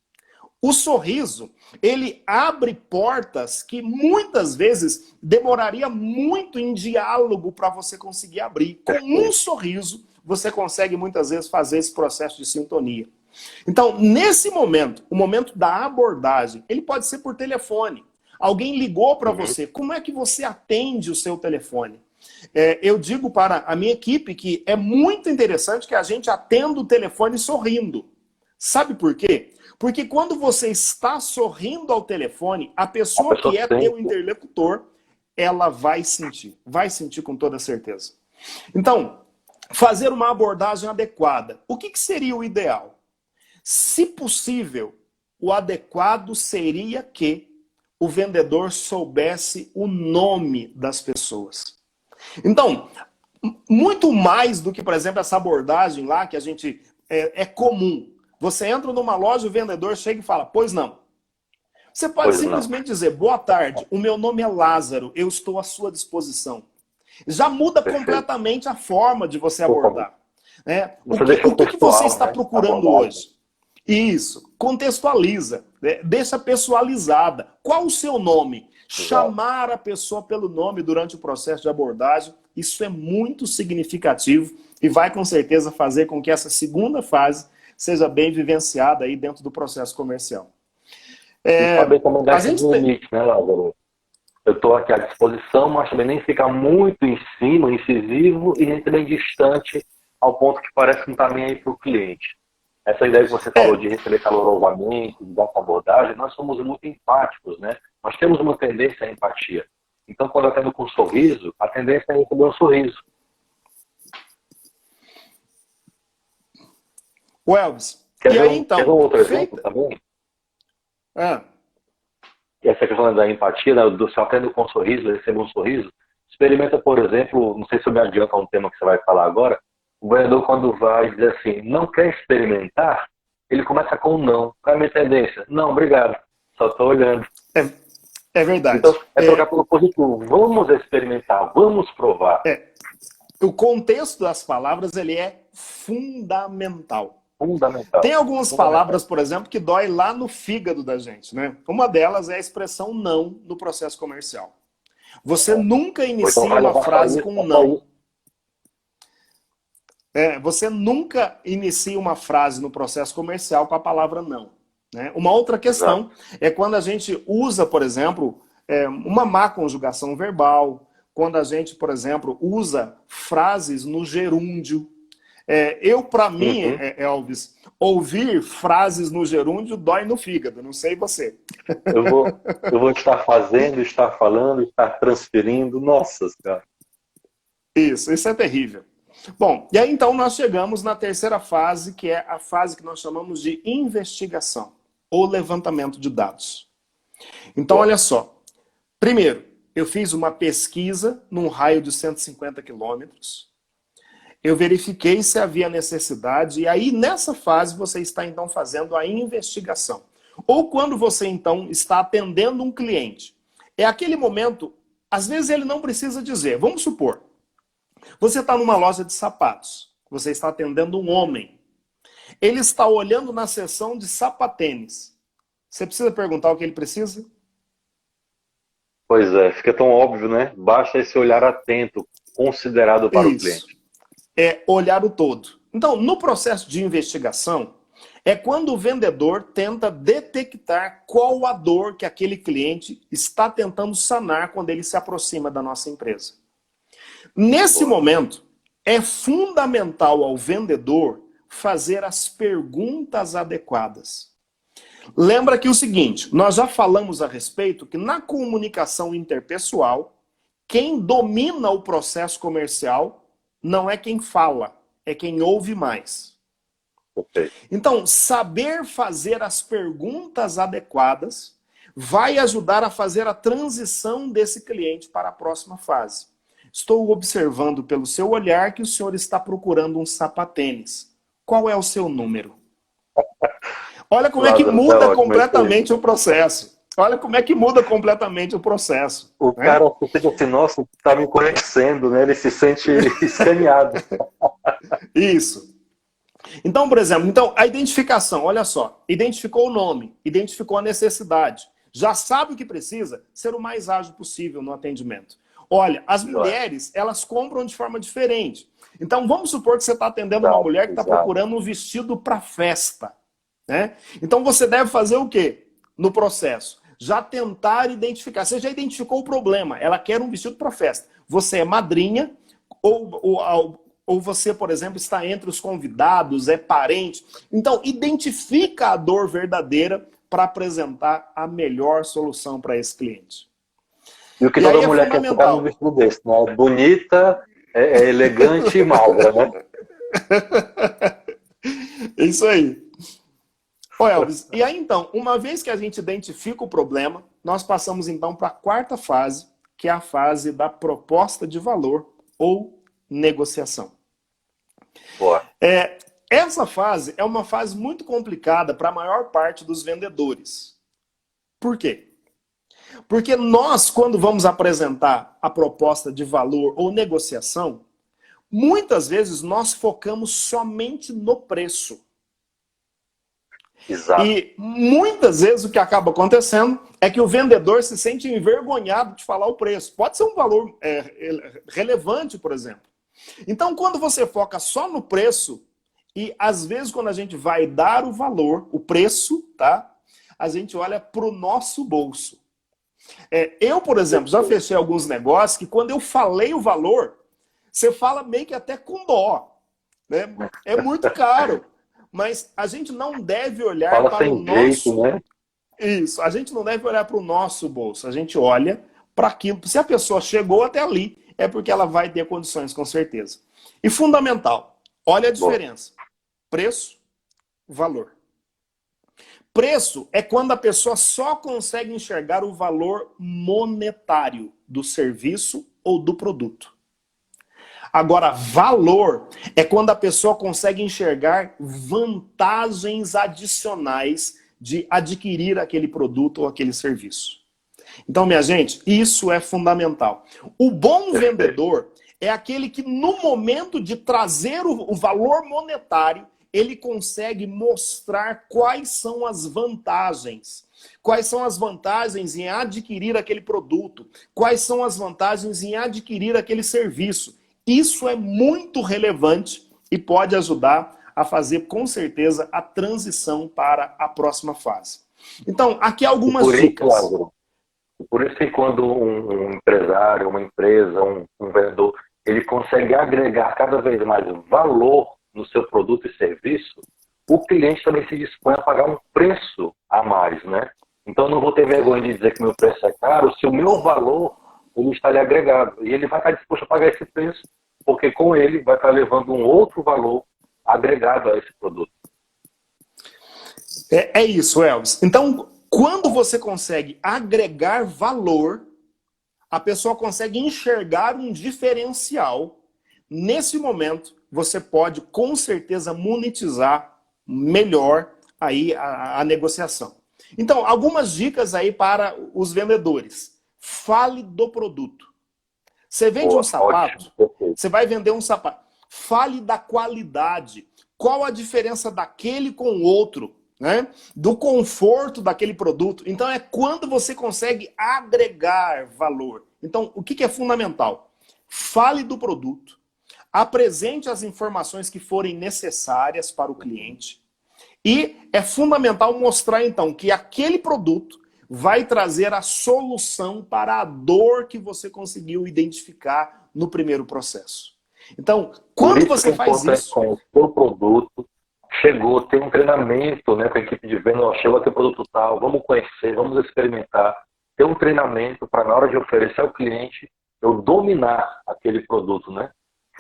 o sorriso, ele abre portas que muitas vezes demoraria muito em diálogo para você conseguir abrir. Com um sorriso, você consegue muitas vezes fazer esse processo de sintonia. Então, nesse momento, o momento da abordagem, ele pode ser por telefone. Alguém ligou para você, como é que você atende o seu telefone? Eu digo para a minha equipe que é muito interessante que a gente atenda o telefone sorrindo. Sabe por quê? Porque quando você está sorrindo ao telefone, a pessoa que é teu interlocutor, ela vai sentir com toda certeza. Então, fazer uma abordagem adequada. O que seria o ideal? Se possível, o adequado seria que o vendedor soubesse o nome das pessoas. Então, muito mais do que, por exemplo, essa abordagem lá que a gente é comum. Você entra numa loja, o vendedor chega e fala, pois não. Você pode simplesmente dizer, boa tarde, o meu nome é Lázaro, eu estou à sua disposição. Já muda completamente a forma de você abordar. O que você está procurando hoje? Isso, contextualiza, deixa pessoalizada. Qual o seu nome? Chamar a pessoa pelo nome durante o processo de abordagem, isso é muito significativo e vai com certeza fazer com que essa segunda fase seja bem vivenciada aí dentro do processo comercial. E saber como dar esses limites, né, Lázaro? Eu estou aqui à disposição, mas também nem ficar muito em cima, incisivo, e nem também distante ao ponto que parece que não está nem aí para o cliente. Essa ideia que você falou de receber calorosamente, de dar com abordagem, nós somos muito empáticos, né? Nós temos uma tendência à empatia. Então, quando eu atendo com um sorriso, a tendência é receber um sorriso. O Elvis, Quer e ver aí quer ver um então, outro exemplo feita... também? Ah, Essa questão da empatia, né, do se eu atendo com um sorriso, eu recebo um sorriso. Experimenta, por exemplo, não sei se eu me adianto a um tema que você vai falar agora, o vendedor quando vai dizer assim, não quer experimentar, ele começa com um não. Qual é a minha tendência? Não, obrigado. Só estou olhando. é verdade. Então, é trocar pelo positivo. Vamos experimentar, vamos provar. O contexto das palavras, ele é fundamental. Fundamental. Tem algumas Fundamental. palavras, por exemplo, que dói lá no fígado da gente, né? Uma delas é a expressão não no processo comercial. Você nunca Ou então inicia vai uma levar só frase isso, com um só não. isso. Você nunca inicia uma frase no processo comercial com a palavra não. Né? Uma outra questão Exato. é quando a gente usa, por exemplo, uma má conjugação verbal, quando a gente, por exemplo, usa frases no gerúndio. Para mim, Uhum. Elvis, ouvir frases no gerúndio dói no fígado, não sei você. Eu vou estar fazendo, estar falando, estar transferindo. Nossa, cara. Isso é terrível. Bom, e aí então nós chegamos na terceira fase, que é a fase que nós chamamos de investigação, ou levantamento de dados. Então, Boa. olha só. Primeiro, eu fiz uma pesquisa num raio de 150 quilômetros. Eu verifiquei se havia necessidade, e aí nessa fase você está então fazendo a investigação. Ou quando você então está atendendo um cliente. É aquele momento, às vezes ele não precisa dizer. Vamos supor, você está numa loja de sapatos, você está atendendo um homem. Ele está olhando na seção de sapatênis. Você precisa perguntar o que ele precisa? Pois é, fica tão óbvio, né? Basta esse olhar atento, considerado para o Isso. cliente. É olhar o todo. Então, no processo de investigação, é quando o vendedor tenta detectar qual a dor que aquele cliente está tentando sanar quando ele se aproxima da nossa empresa. Nesse Boa. momento, é fundamental ao vendedor fazer as perguntas adequadas. Lembra que o seguinte, nós já falamos a respeito que na comunicação interpessoal, quem domina o processo comercial não é quem fala, é quem ouve mais. Perfeito. Então, saber fazer as perguntas adequadas vai ajudar a fazer a transição desse cliente para a próxima fase. Estou observando pelo seu olhar que o senhor está procurando um sapatênis. Qual é o seu número? Olha como é que Lázaro, tá muda ótimo isso aí. completamente o processo. Olha como é que muda completamente o processo. O Né? cara se sente assim, nossa, tá me conhecendo, né? Ele se sente escaneado. Isso. Então, por exemplo, a identificação, olha só, identificou o nome, identificou a necessidade, já sabe o que precisa, ser o mais ágil possível no atendimento. Olha, as mulheres, elas compram de forma diferente. Então, vamos supor que você está atendendo uma Exato, mulher que está exato. procurando um vestido para festa. Né? Então, você deve fazer o quê no processo? Já tentar identificar. Você já identificou o problema. Ela quer um vestido para festa. Você é madrinha ou você, por exemplo, está entre os convidados, é parente. Então, identifica a dor verdadeira para apresentar a melhor solução para esse cliente. E o que E toda aí é mulher quer ficar num fundamental. vestido desse, né? Bonita, elegante e magra, né? Isso aí. Ô Elvis, e aí então, uma vez que a gente identifica o problema, nós passamos então para a quarta fase, que é a fase da proposta de valor ou negociação. Boa. Essa fase é uma fase muito complicada para a maior parte dos vendedores. Por quê? Porque nós, quando vamos apresentar a proposta de valor ou negociação, muitas vezes nós focamos somente no preço. Exato. E muitas vezes o que acaba acontecendo é que o vendedor se sente envergonhado de falar o preço. Pode ser um valor relevante, por exemplo. Então, quando você foca só no preço, e às vezes quando a gente vai dar o valor, o preço, tá? A gente olha para o nosso bolso. Eu, por exemplo, já fechei alguns negócios que quando eu falei o valor, você fala meio que até com dó. Né? É muito caro. Mas a gente não deve olhar Fala para o sem jeito, nosso... né? Isso, a gente não deve olhar para o nosso bolso. A gente olha para aquilo. Se a pessoa chegou até ali, é porque ela vai ter condições, com certeza. E fundamental, olha a diferença. Preço, valor. Preço é quando a pessoa só consegue enxergar o valor monetário do serviço ou do produto. Agora, valor é quando a pessoa consegue enxergar vantagens adicionais de adquirir aquele produto ou aquele serviço. Então, minha gente, isso é fundamental. O bom vendedor é aquele que, no momento de trazer o valor monetário, ele consegue mostrar quais são as vantagens. Quais são as vantagens em adquirir aquele produto? Quais são as vantagens em adquirir aquele serviço? Isso é muito relevante e pode ajudar a fazer, com certeza, a transição para a próxima fase. Então, aqui algumas dicas. Por isso que quando um empresário, uma empresa, um vendedor, ele consegue agregar cada vez mais valor no seu produto e serviço, o cliente também se dispõe a pagar um preço a mais, né? Então, eu não vou ter vergonha de dizer que meu preço é caro se o meu valor ele está ali agregado. E ele vai estar disposto a pagar esse preço, porque com ele vai estar levando um outro valor agregado a esse produto. É isso, Elvis. Então, quando você consegue agregar valor, a pessoa consegue enxergar um diferencial. Nesse momento, você pode, com certeza, monetizar melhor aí a negociação. Então, algumas dicas aí para os vendedores. Fale do produto. Você vende um sapato, você vai vender um sapato. Fale da qualidade. Qual a diferença daquele com o outro, né? Do conforto daquele produto. Então, é quando você consegue agregar valor. Então, o que é fundamental? Fale do produto. Apresente as informações que forem necessárias para o cliente. E é fundamental mostrar, então, que aquele produto vai trazer a solução para a dor que você conseguiu identificar no primeiro processo. Então, quando você faz isso... O seu produto chegou, tem um treinamento, né, com a equipe de venda, chegou a ter produto tal, vamos conhecer, vamos experimentar, ter um treinamento para, na hora de oferecer ao cliente, eu dominar aquele produto, né?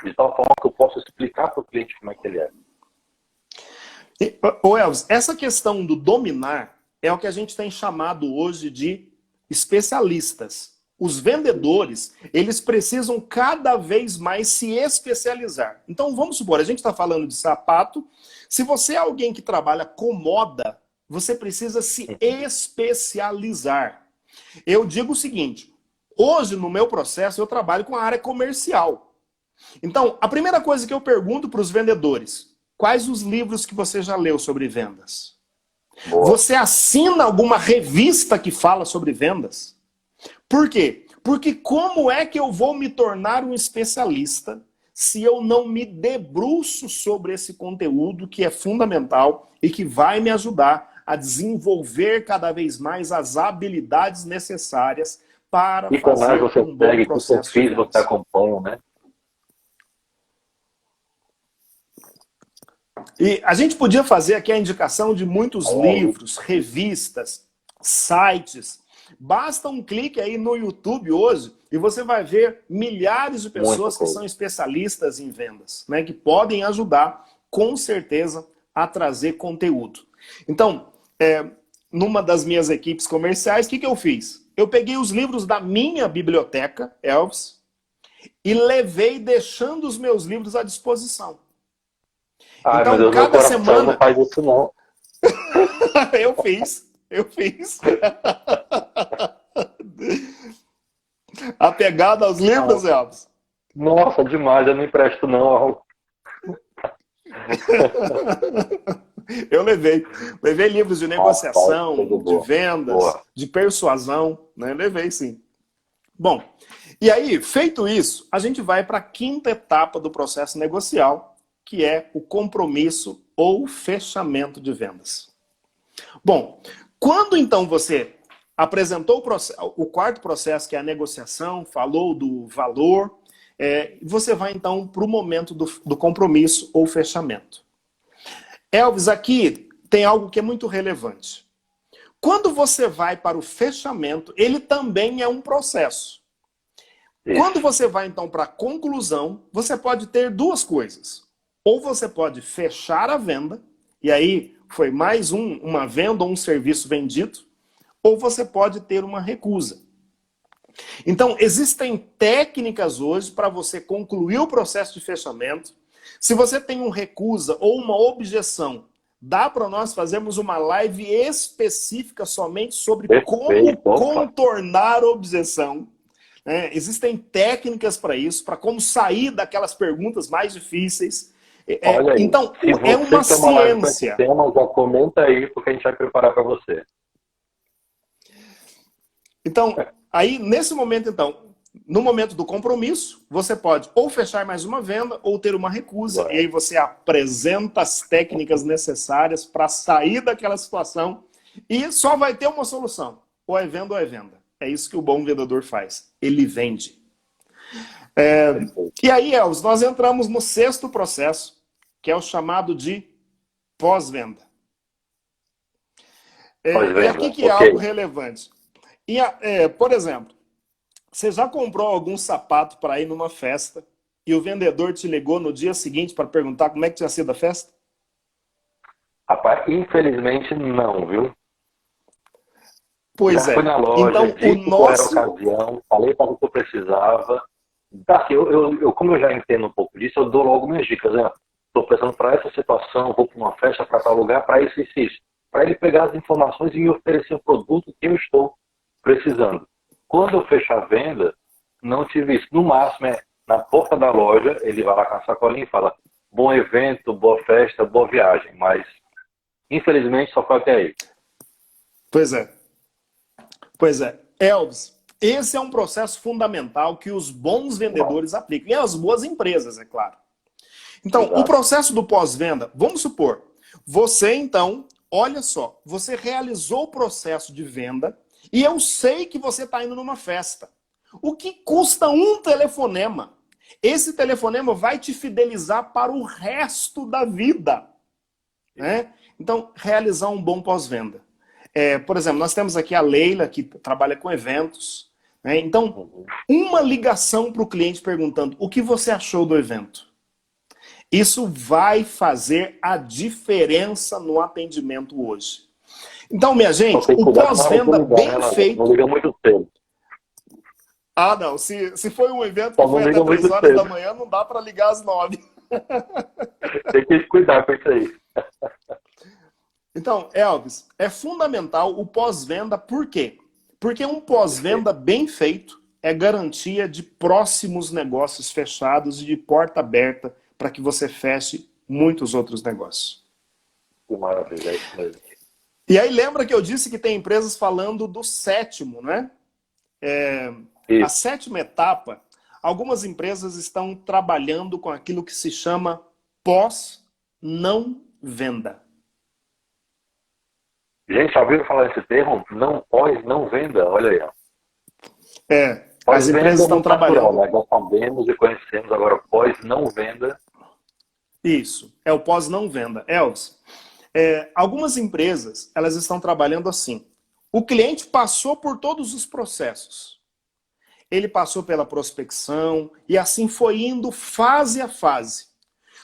De tal forma que eu possa explicar para o cliente como é que ele é. Ô Elvis, essa questão do dominar é o que a gente tem chamado hoje de especialistas. Os vendedores, eles precisam cada vez mais se especializar. Então, vamos supor, a gente está falando de sapato. Se você é alguém que trabalha com moda, você precisa se especializar. Eu digo o seguinte, hoje no meu processo eu trabalho com a área comercial. Então, a primeira coisa que eu pergunto para os vendedores, quais os livros que você já leu sobre vendas? Boa. Você assina alguma revista que fala sobre vendas? Por quê? Porque como é que eu vou me tornar um especialista se eu não me debruço sobre esse conteúdo que é fundamental e que vai me ajudar a desenvolver cada vez mais as habilidades necessárias para fazer um bom processo de vendas. Você acompanha, né? E a gente podia fazer aqui a indicação de muitos livros, revistas, sites. Basta um clique aí no YouTube hoje e você vai ver milhares de pessoas que são especialistas em vendas, né, que podem ajudar, com certeza, a trazer conteúdo. Então, numa das minhas equipes comerciais, o que eu fiz? Eu peguei os livros da minha biblioteca, Elvis, e levei deixando os meus livros à disposição. Ai, então, meu Deus, cada semana... não faz isso, não. Eu fiz. Apegado aos livros, Elvis? Nossa, demais, eu não empresto, não. Eu levei livros de negociação, de vendas, de persuasão, né? Levei, sim. Bom, e aí, feito isso, a gente vai para a quinta etapa do processo negocial, que é o compromisso ou fechamento de vendas. Bom, quando então você apresentou o quarto processo, que é a negociação, falou do valor, você vai então para o momento do compromisso ou fechamento. Elvis, aqui tem algo que é muito relevante. Quando você vai para o fechamento, ele também é um processo. Isso. Quando você vai, então, para a conclusão, você pode ter duas coisas. Ou você pode fechar a venda, e aí foi mais uma venda ou um serviço vendido, ou você pode ter uma recusa. Então, existem técnicas hoje para você concluir o processo de fechamento. Se você tem um recusa ou uma objeção, dá para nós fazermos uma live específica somente sobre como contornar a objeção. Existem técnicas para isso, para como sair daquelas perguntas mais difíceis. Olha aí, então, é uma ciência. Tema, já comenta aí, porque a gente vai preparar para você. Então, aí, nesse momento, então, no momento do compromisso, você pode ou fechar mais uma venda ou ter uma recusa. E aí você apresenta as técnicas necessárias para sair daquela situação e só vai ter uma solução. Ou é venda ou é venda. É isso que o bom vendedor faz. Ele vende. E aí, Elvis, nós entramos no sexto processo, que é o chamado de pós-venda. E aqui que é algo relevante. Por exemplo, você já comprou algum sapato para ir numa festa e o vendedor te ligou no dia seguinte para perguntar como é que tinha sido a festa? Rapaz, infelizmente não, viu? Pois já fui na loja, então, qual era a ocasião, falei para o que eu precisava. Assim, como eu já entendo um pouco disso, eu dou logo minhas dicas, né? Estou pensando para essa situação, vou para uma festa, para tal lugar, para isso. Para ele pegar as informações e me oferecer um produto que eu estou precisando. Quando eu fecho a venda, não tive isso. No máximo, na porta da loja, ele vai lá com a sacolinha e fala: bom evento, boa festa, boa viagem. Mas, infelizmente, só foi até aí. Pois é. Elvis, esse é um processo fundamental que os bons vendedores aplicam. E as boas empresas, é claro. Então, o processo do pós-venda, vamos supor, você então, olha só, você realizou o processo de venda e eu sei que você está indo numa festa. O que custa um telefonema? Esse telefonema vai te fidelizar para o resto da vida. Né? Então, realizar um bom pós-venda. Por exemplo, nós temos aqui a Leila, que trabalha com eventos. Né? Então, uma ligação para o cliente perguntando o que você achou do evento. Isso vai fazer a diferença no atendimento hoje. Então, minha gente, o pós-venda bem feito... Não liga muito cedo. Ah, não. Se foi um evento que foi até 3 horas da manhã, não dá para ligar às 9. Tem que cuidar com isso aí. Então, Elvis, é fundamental o pós-venda, por quê? Porque um pós-venda bem feito é garantia de próximos negócios fechados e de porta aberta para que você feche muitos outros negócios. Que maravilha, é isso mesmo. E aí lembra que eu disse que tem empresas falando do sétimo, né? A sétima etapa, algumas empresas estão trabalhando com aquilo que se chama pós-não-venda. Gente, já ouviram falar esse termo? Não venda, olha aí. As empresas estão trabalhando. Nós já sabemos e conhecemos, agora pós não venda. Isso, é o pós não venda. Elvis, algumas empresas, elas estão trabalhando assim. O cliente passou por todos os processos. Ele passou pela prospecção e assim foi indo fase a fase.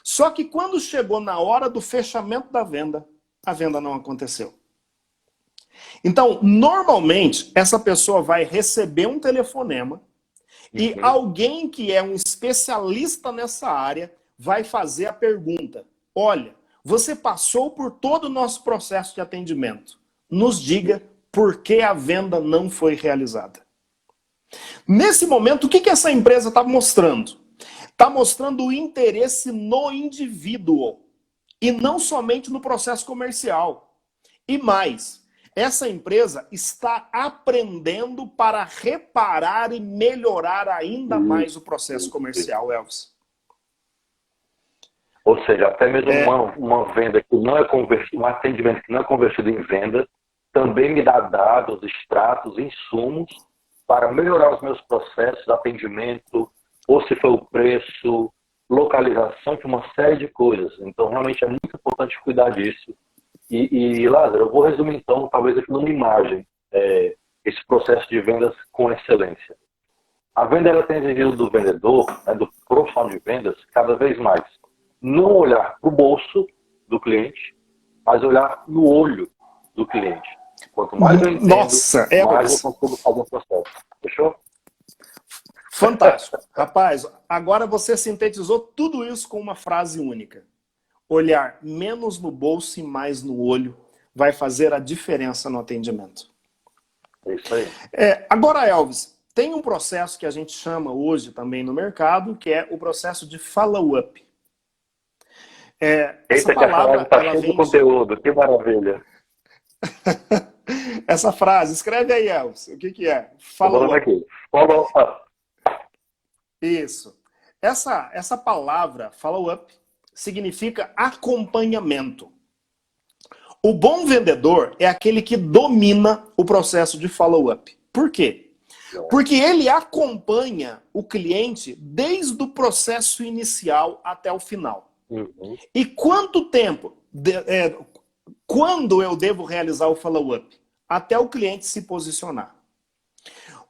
Só que quando chegou na hora do fechamento da venda, a venda não aconteceu. Então, normalmente, essa pessoa vai receber um telefonema e alguém que é um especialista nessa área vai fazer a pergunta: olha, você passou por todo o nosso processo de atendimento. Nos diga por que a venda não foi realizada. Nesse momento, o que essa empresa está mostrando? Está mostrando o interesse no indivíduo e não somente no processo comercial. E mais, essa empresa está aprendendo para reparar e melhorar ainda mais o processo comercial, Elvis. Ou seja, até mesmo uma venda que não é convertida, um atendimento que não é convertido em venda, também me dá dados, extratos, insumos para melhorar os meus processos de atendimento, ou se foi o preço, localização, uma série de coisas. Então, realmente é muito importante cuidar disso. E Lázaro, eu vou resumir então, talvez aqui numa imagem, esse processo de vendas com excelência. A venda ela tem exigido do vendedor, né, do profissional de vendas, cada vez mais não olhar para o bolso do cliente, mas olhar no olho do cliente. Quanto mais eu entendo, Nossa, mais eu consigo fazer o processo. Fechou? Fantástico. Rapaz, agora você sintetizou tudo isso com uma frase única. Olhar menos no bolso e mais no olho vai fazer a diferença no atendimento. É isso aí. Agora, Elvis, tem um processo que a gente chama hoje também no mercado, que é o processo de follow-up. Essa palavra, tá ela cheio vem de conteúdo, que maravilha. Essa frase, escreve aí, Elvis, o que é? Follow-up. Aqui. Follow-up. Isso. Essa palavra, follow-up, significa acompanhamento. O bom vendedor é aquele que domina o processo de follow-up. Por quê? Porque ele acompanha o cliente desde o processo inicial até o final. Uhum. E quanto tempo, quando eu devo realizar o follow-up? Até o cliente se posicionar.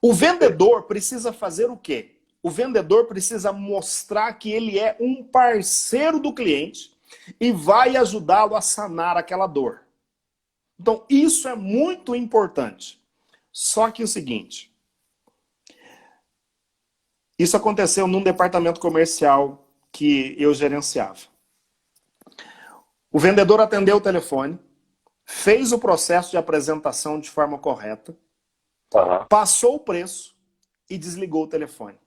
O vendedor precisa fazer o quê? O vendedor precisa mostrar que ele é um parceiro do cliente e vai ajudá-lo a sanar aquela dor. Então, isso é muito importante. Só que o seguinte, isso aconteceu num departamento comercial que eu gerenciava. O vendedor atendeu o telefone, fez o processo de apresentação de forma correta, passou o preço e desligou o telefone.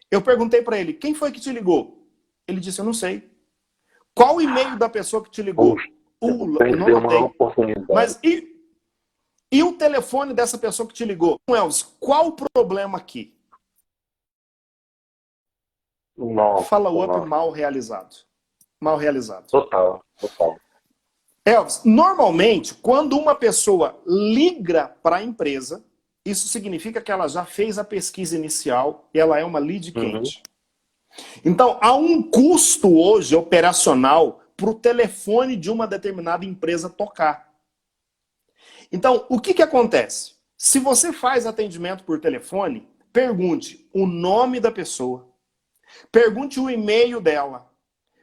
Eu perguntei para ele, quem foi que te ligou? Ele disse, eu não sei. Qual o e-mail da pessoa que te ligou? Eu não uma oportunidade. Mas e o telefone dessa pessoa que te ligou? Elvis, qual o problema aqui? Follow-up mal realizado. Mal realizado. Total. Elvis, normalmente, quando uma pessoa liga para a empresa, isso significa que ela já fez a pesquisa inicial e ela é uma lead quente. Então, há um custo hoje operacional para o telefone de uma determinada empresa tocar. Então, o que acontece? Se você faz atendimento por telefone, pergunte o nome da pessoa, pergunte o e-mail dela,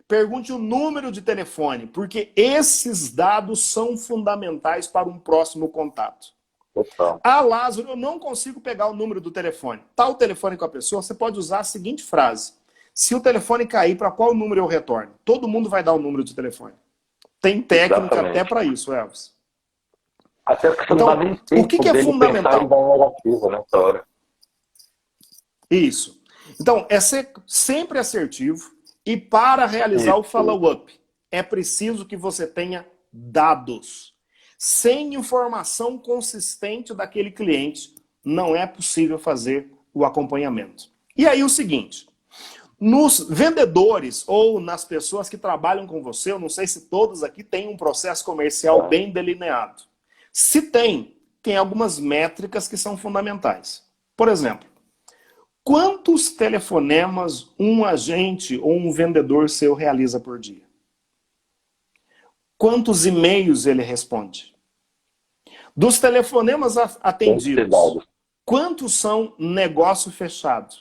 pergunte o número de telefone, porque esses dados são fundamentais para um próximo contato. Total. Ah, Lázaro, eu não consigo pegar o número do telefone. Tá o telefone com a pessoa, você pode usar a seguinte frase. Se o telefone cair, para qual número eu retorno? Todo mundo vai dar o número de telefone. Tem técnica até para isso, Elvis. Até porque então, não dá nem tempo o que é fundamental? Negativa nessa hora. Isso. Então, é ser sempre assertivo e para realizar o follow-up, é preciso que você tenha dados. Sem informação consistente daquele cliente, não é possível fazer o acompanhamento. E aí o seguinte, nos vendedores ou nas pessoas que trabalham com você, eu não sei se todos aqui têm um processo comercial bem delineado. Se tem algumas métricas que são fundamentais. Por exemplo, quantos telefonemas um agente ou um vendedor seu realiza por dia? Quantos e-mails ele responde? Dos telefonemas atendidos, quantos são negócio fechado?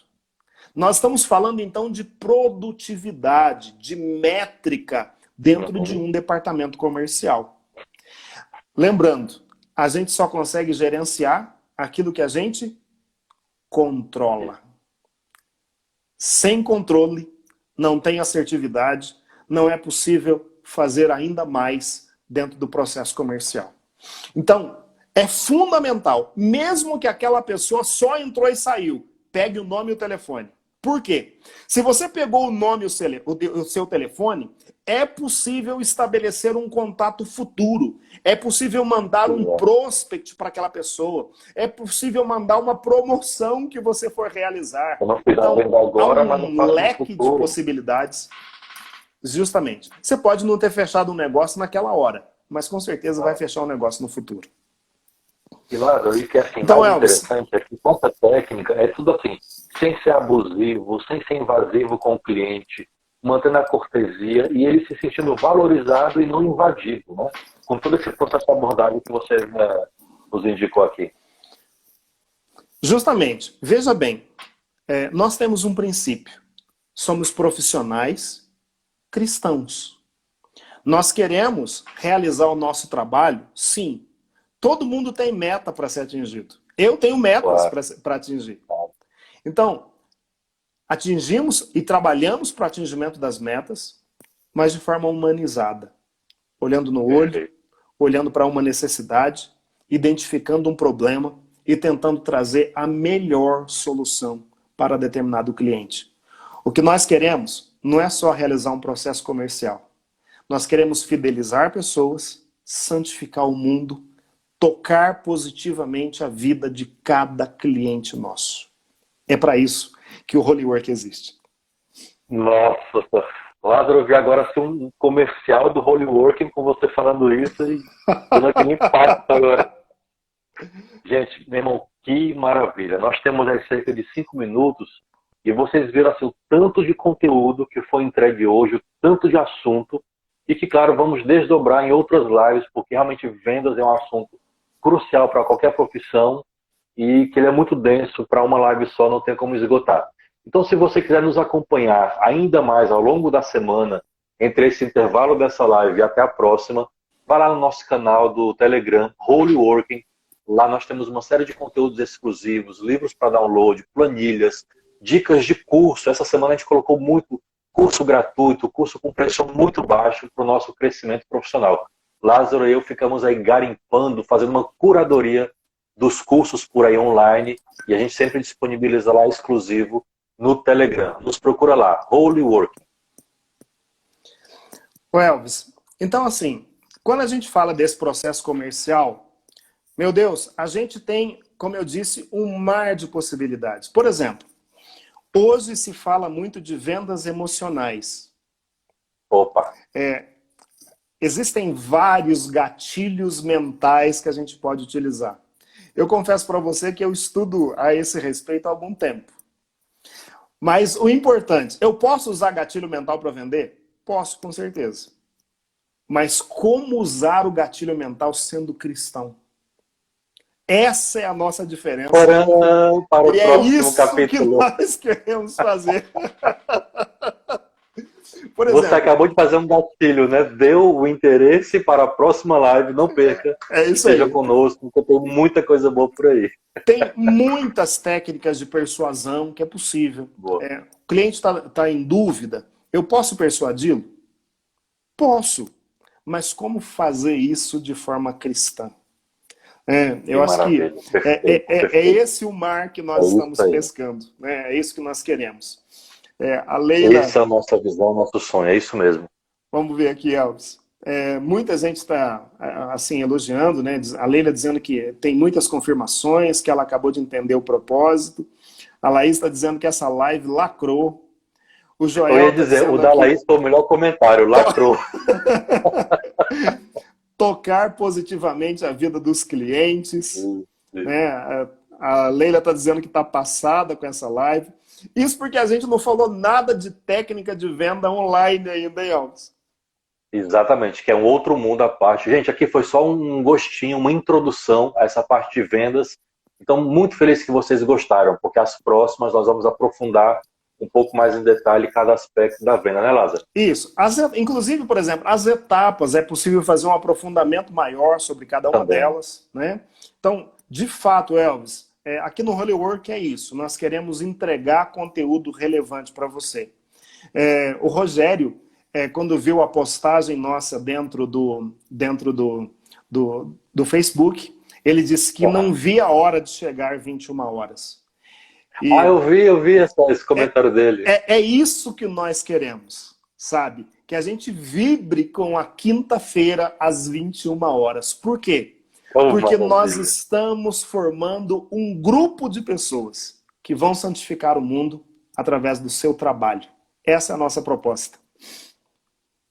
Nós estamos falando então de produtividade, de métrica dentro de um departamento comercial. Lembrando, a gente só consegue gerenciar aquilo que a gente controla. Sem controle, não tem assertividade, não é possível fazer ainda mais dentro do processo comercial. Então, é fundamental, mesmo que aquela pessoa só entrou e saiu, pegue o nome e o telefone. Por quê? Se você pegou o nome e o seu telefone, é possível estabelecer um contato futuro. É possível mandar um prospect para aquela pessoa. É possível mandar uma promoção que você for realizar. Então, há um leque de possibilidades. Justamente. Você pode não ter fechado um negócio naquela hora, mas com certeza vai fechar um negócio no futuro. E Lázaro, o que é assim, então, mais interessante é que com essa técnica é tudo assim, sem ser abusivo, sem ser invasivo com o cliente. mantendo a cortesia e ele se sentindo valorizado e não invadido, né? Com todo esse processo de abordagem que você nos indicou aqui. Justamente. Veja bem, nós temos um princípio. Somos profissionais cristãos. Nós queremos realizar o nosso trabalho? Sim. Todo mundo tem meta para ser atingido. Eu tenho metas para atingir. Então, atingimos e trabalhamos para o atingimento das metas, mas de forma humanizada. Olhando no olho, olhando para uma necessidade, identificando um problema e tentando trazer a melhor solução para determinado cliente. O que nós queremos não é só realizar um processo comercial. Nós queremos fidelizar pessoas, santificar o mundo, tocar positivamente a vida de cada cliente nosso. É para isso que o Holy Work existe. Nossa, Lázaro, eu vi agora assim, um comercial do Holy Working com você falando isso e dando aquele impacto agora. Gente, meu irmão, que maravilha. Nós temos aí cerca de 5 minutos e vocês viram assim, o tanto de conteúdo que foi entregue hoje, o tanto de assunto e que, claro, vamos desdobrar em outras lives, porque realmente vendas é um assunto crucial para qualquer profissão e que ele é muito denso, para uma live só não tem como esgotar. Então, se você quiser nos acompanhar ainda mais ao longo da semana, entre esse intervalo dessa live e até a próxima, vá lá no nosso canal do Telegram, Holy Working. Lá nós temos uma série de conteúdos exclusivos, livros para download, planilhas, dicas de curso. Essa semana a gente colocou muito curso gratuito, curso com preço muito baixo para o nosso crescimento profissional. Lázaro e eu ficamos aí garimpando, fazendo uma curadoria dos cursos por aí online e a gente sempre disponibiliza lá exclusivo no Telegram. Nos procura lá, Holy Working. O Elvis, então assim, quando a gente fala desse processo comercial, meu Deus, a gente tem, como eu disse, um mar de possibilidades. Por exemplo, hoje se fala muito de vendas emocionais. Opa! Existem vários gatilhos mentais que a gente pode utilizar. Eu confesso para você que eu estudo a esse respeito há algum tempo. Mas o importante, eu posso usar gatilho mental para vender? Posso, com certeza. Mas como usar o gatilho mental sendo cristão? Essa é a nossa diferença. Para o e é próximo isso capítulo. que nós queremos fazer. Por exemplo, você acabou de fazer um gatilho, né? Deu o interesse para a próxima live, não perca. É isso Esteja aí. conosco, porque tem muita coisa boa por aí. Tem muitas técnicas de persuasão que é possível. O cliente está em dúvida. Eu posso persuadi-lo? Posso. Mas como fazer isso de forma cristã? Eu acho que perfeito. É esse o mar que nós estamos pescando. É isso que nós queremos. A Leila... Essa é a nossa visão, nosso sonho. É isso mesmo. Vamos ver aqui, Elvis. Muita gente está assim, elogiando, né? A Leila dizendo que tem muitas confirmações, que ela acabou de entender o propósito. A Laís está dizendo que essa live lacrou. O Joel eu ia dizer, o da aqui, Laís foi o melhor comentário, lacrou. Tocar positivamente a vida dos clientes. Né? A Leila está dizendo que está passada com essa live. Isso porque a gente não falou nada de técnica de venda online ainda, hein, Elvis? Exatamente, que é um outro mundo à parte. Gente, aqui foi só um gostinho, uma introdução a essa parte de vendas. Então, muito feliz que vocês gostaram, porque as próximas nós vamos aprofundar um pouco mais em detalhe cada aspecto da venda, né, Lázaro? Isso. Inclusive, por exemplo, as etapas, é possível fazer um aprofundamento maior sobre cada uma delas, né? Então, de fato, Elvis, aqui no Holy Work é isso. Nós queremos entregar conteúdo relevante para você. O Rogério, quando viu a postagem nossa dentro do Facebook, ele disse que não via a hora de chegar 21 horas. Eu vi esse comentário dele. É isso que nós queremos, sabe? Que a gente vibre com a quinta-feira às 21 horas. Por quê? Porque nós estamos formando um grupo de pessoas que vão santificar o mundo através do seu trabalho. Essa é a nossa proposta.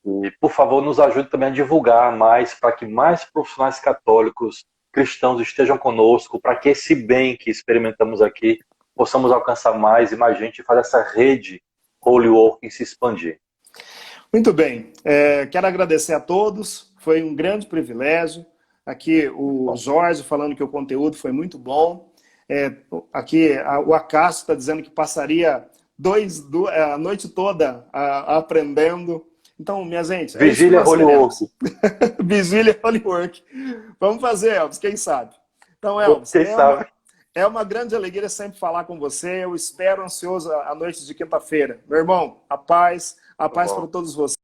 E, por favor, nos ajude também a divulgar mais, para que mais profissionais católicos, cristãos estejam conosco, para que esse bem que experimentamos aqui possamos alcançar mais e mais gente e fazer essa rede Holy Working se expandir. Muito bem. Quero agradecer a todos. Foi um grande privilégio. Aqui o Jorge falando que o conteúdo foi muito bom. Aqui o Acácio está dizendo que passaria a noite toda aprendendo. Então, minha gente, é isso que Vigília nós Holywork. queremos. Vigília Holywork. Vamos fazer, Elvis, quem sabe? Então, Elvis, Quem sabe? é uma grande alegria sempre falar com você. Eu espero ansioso a noite de quinta-feira. Meu irmão, a paz Tá para bom. todos vocês.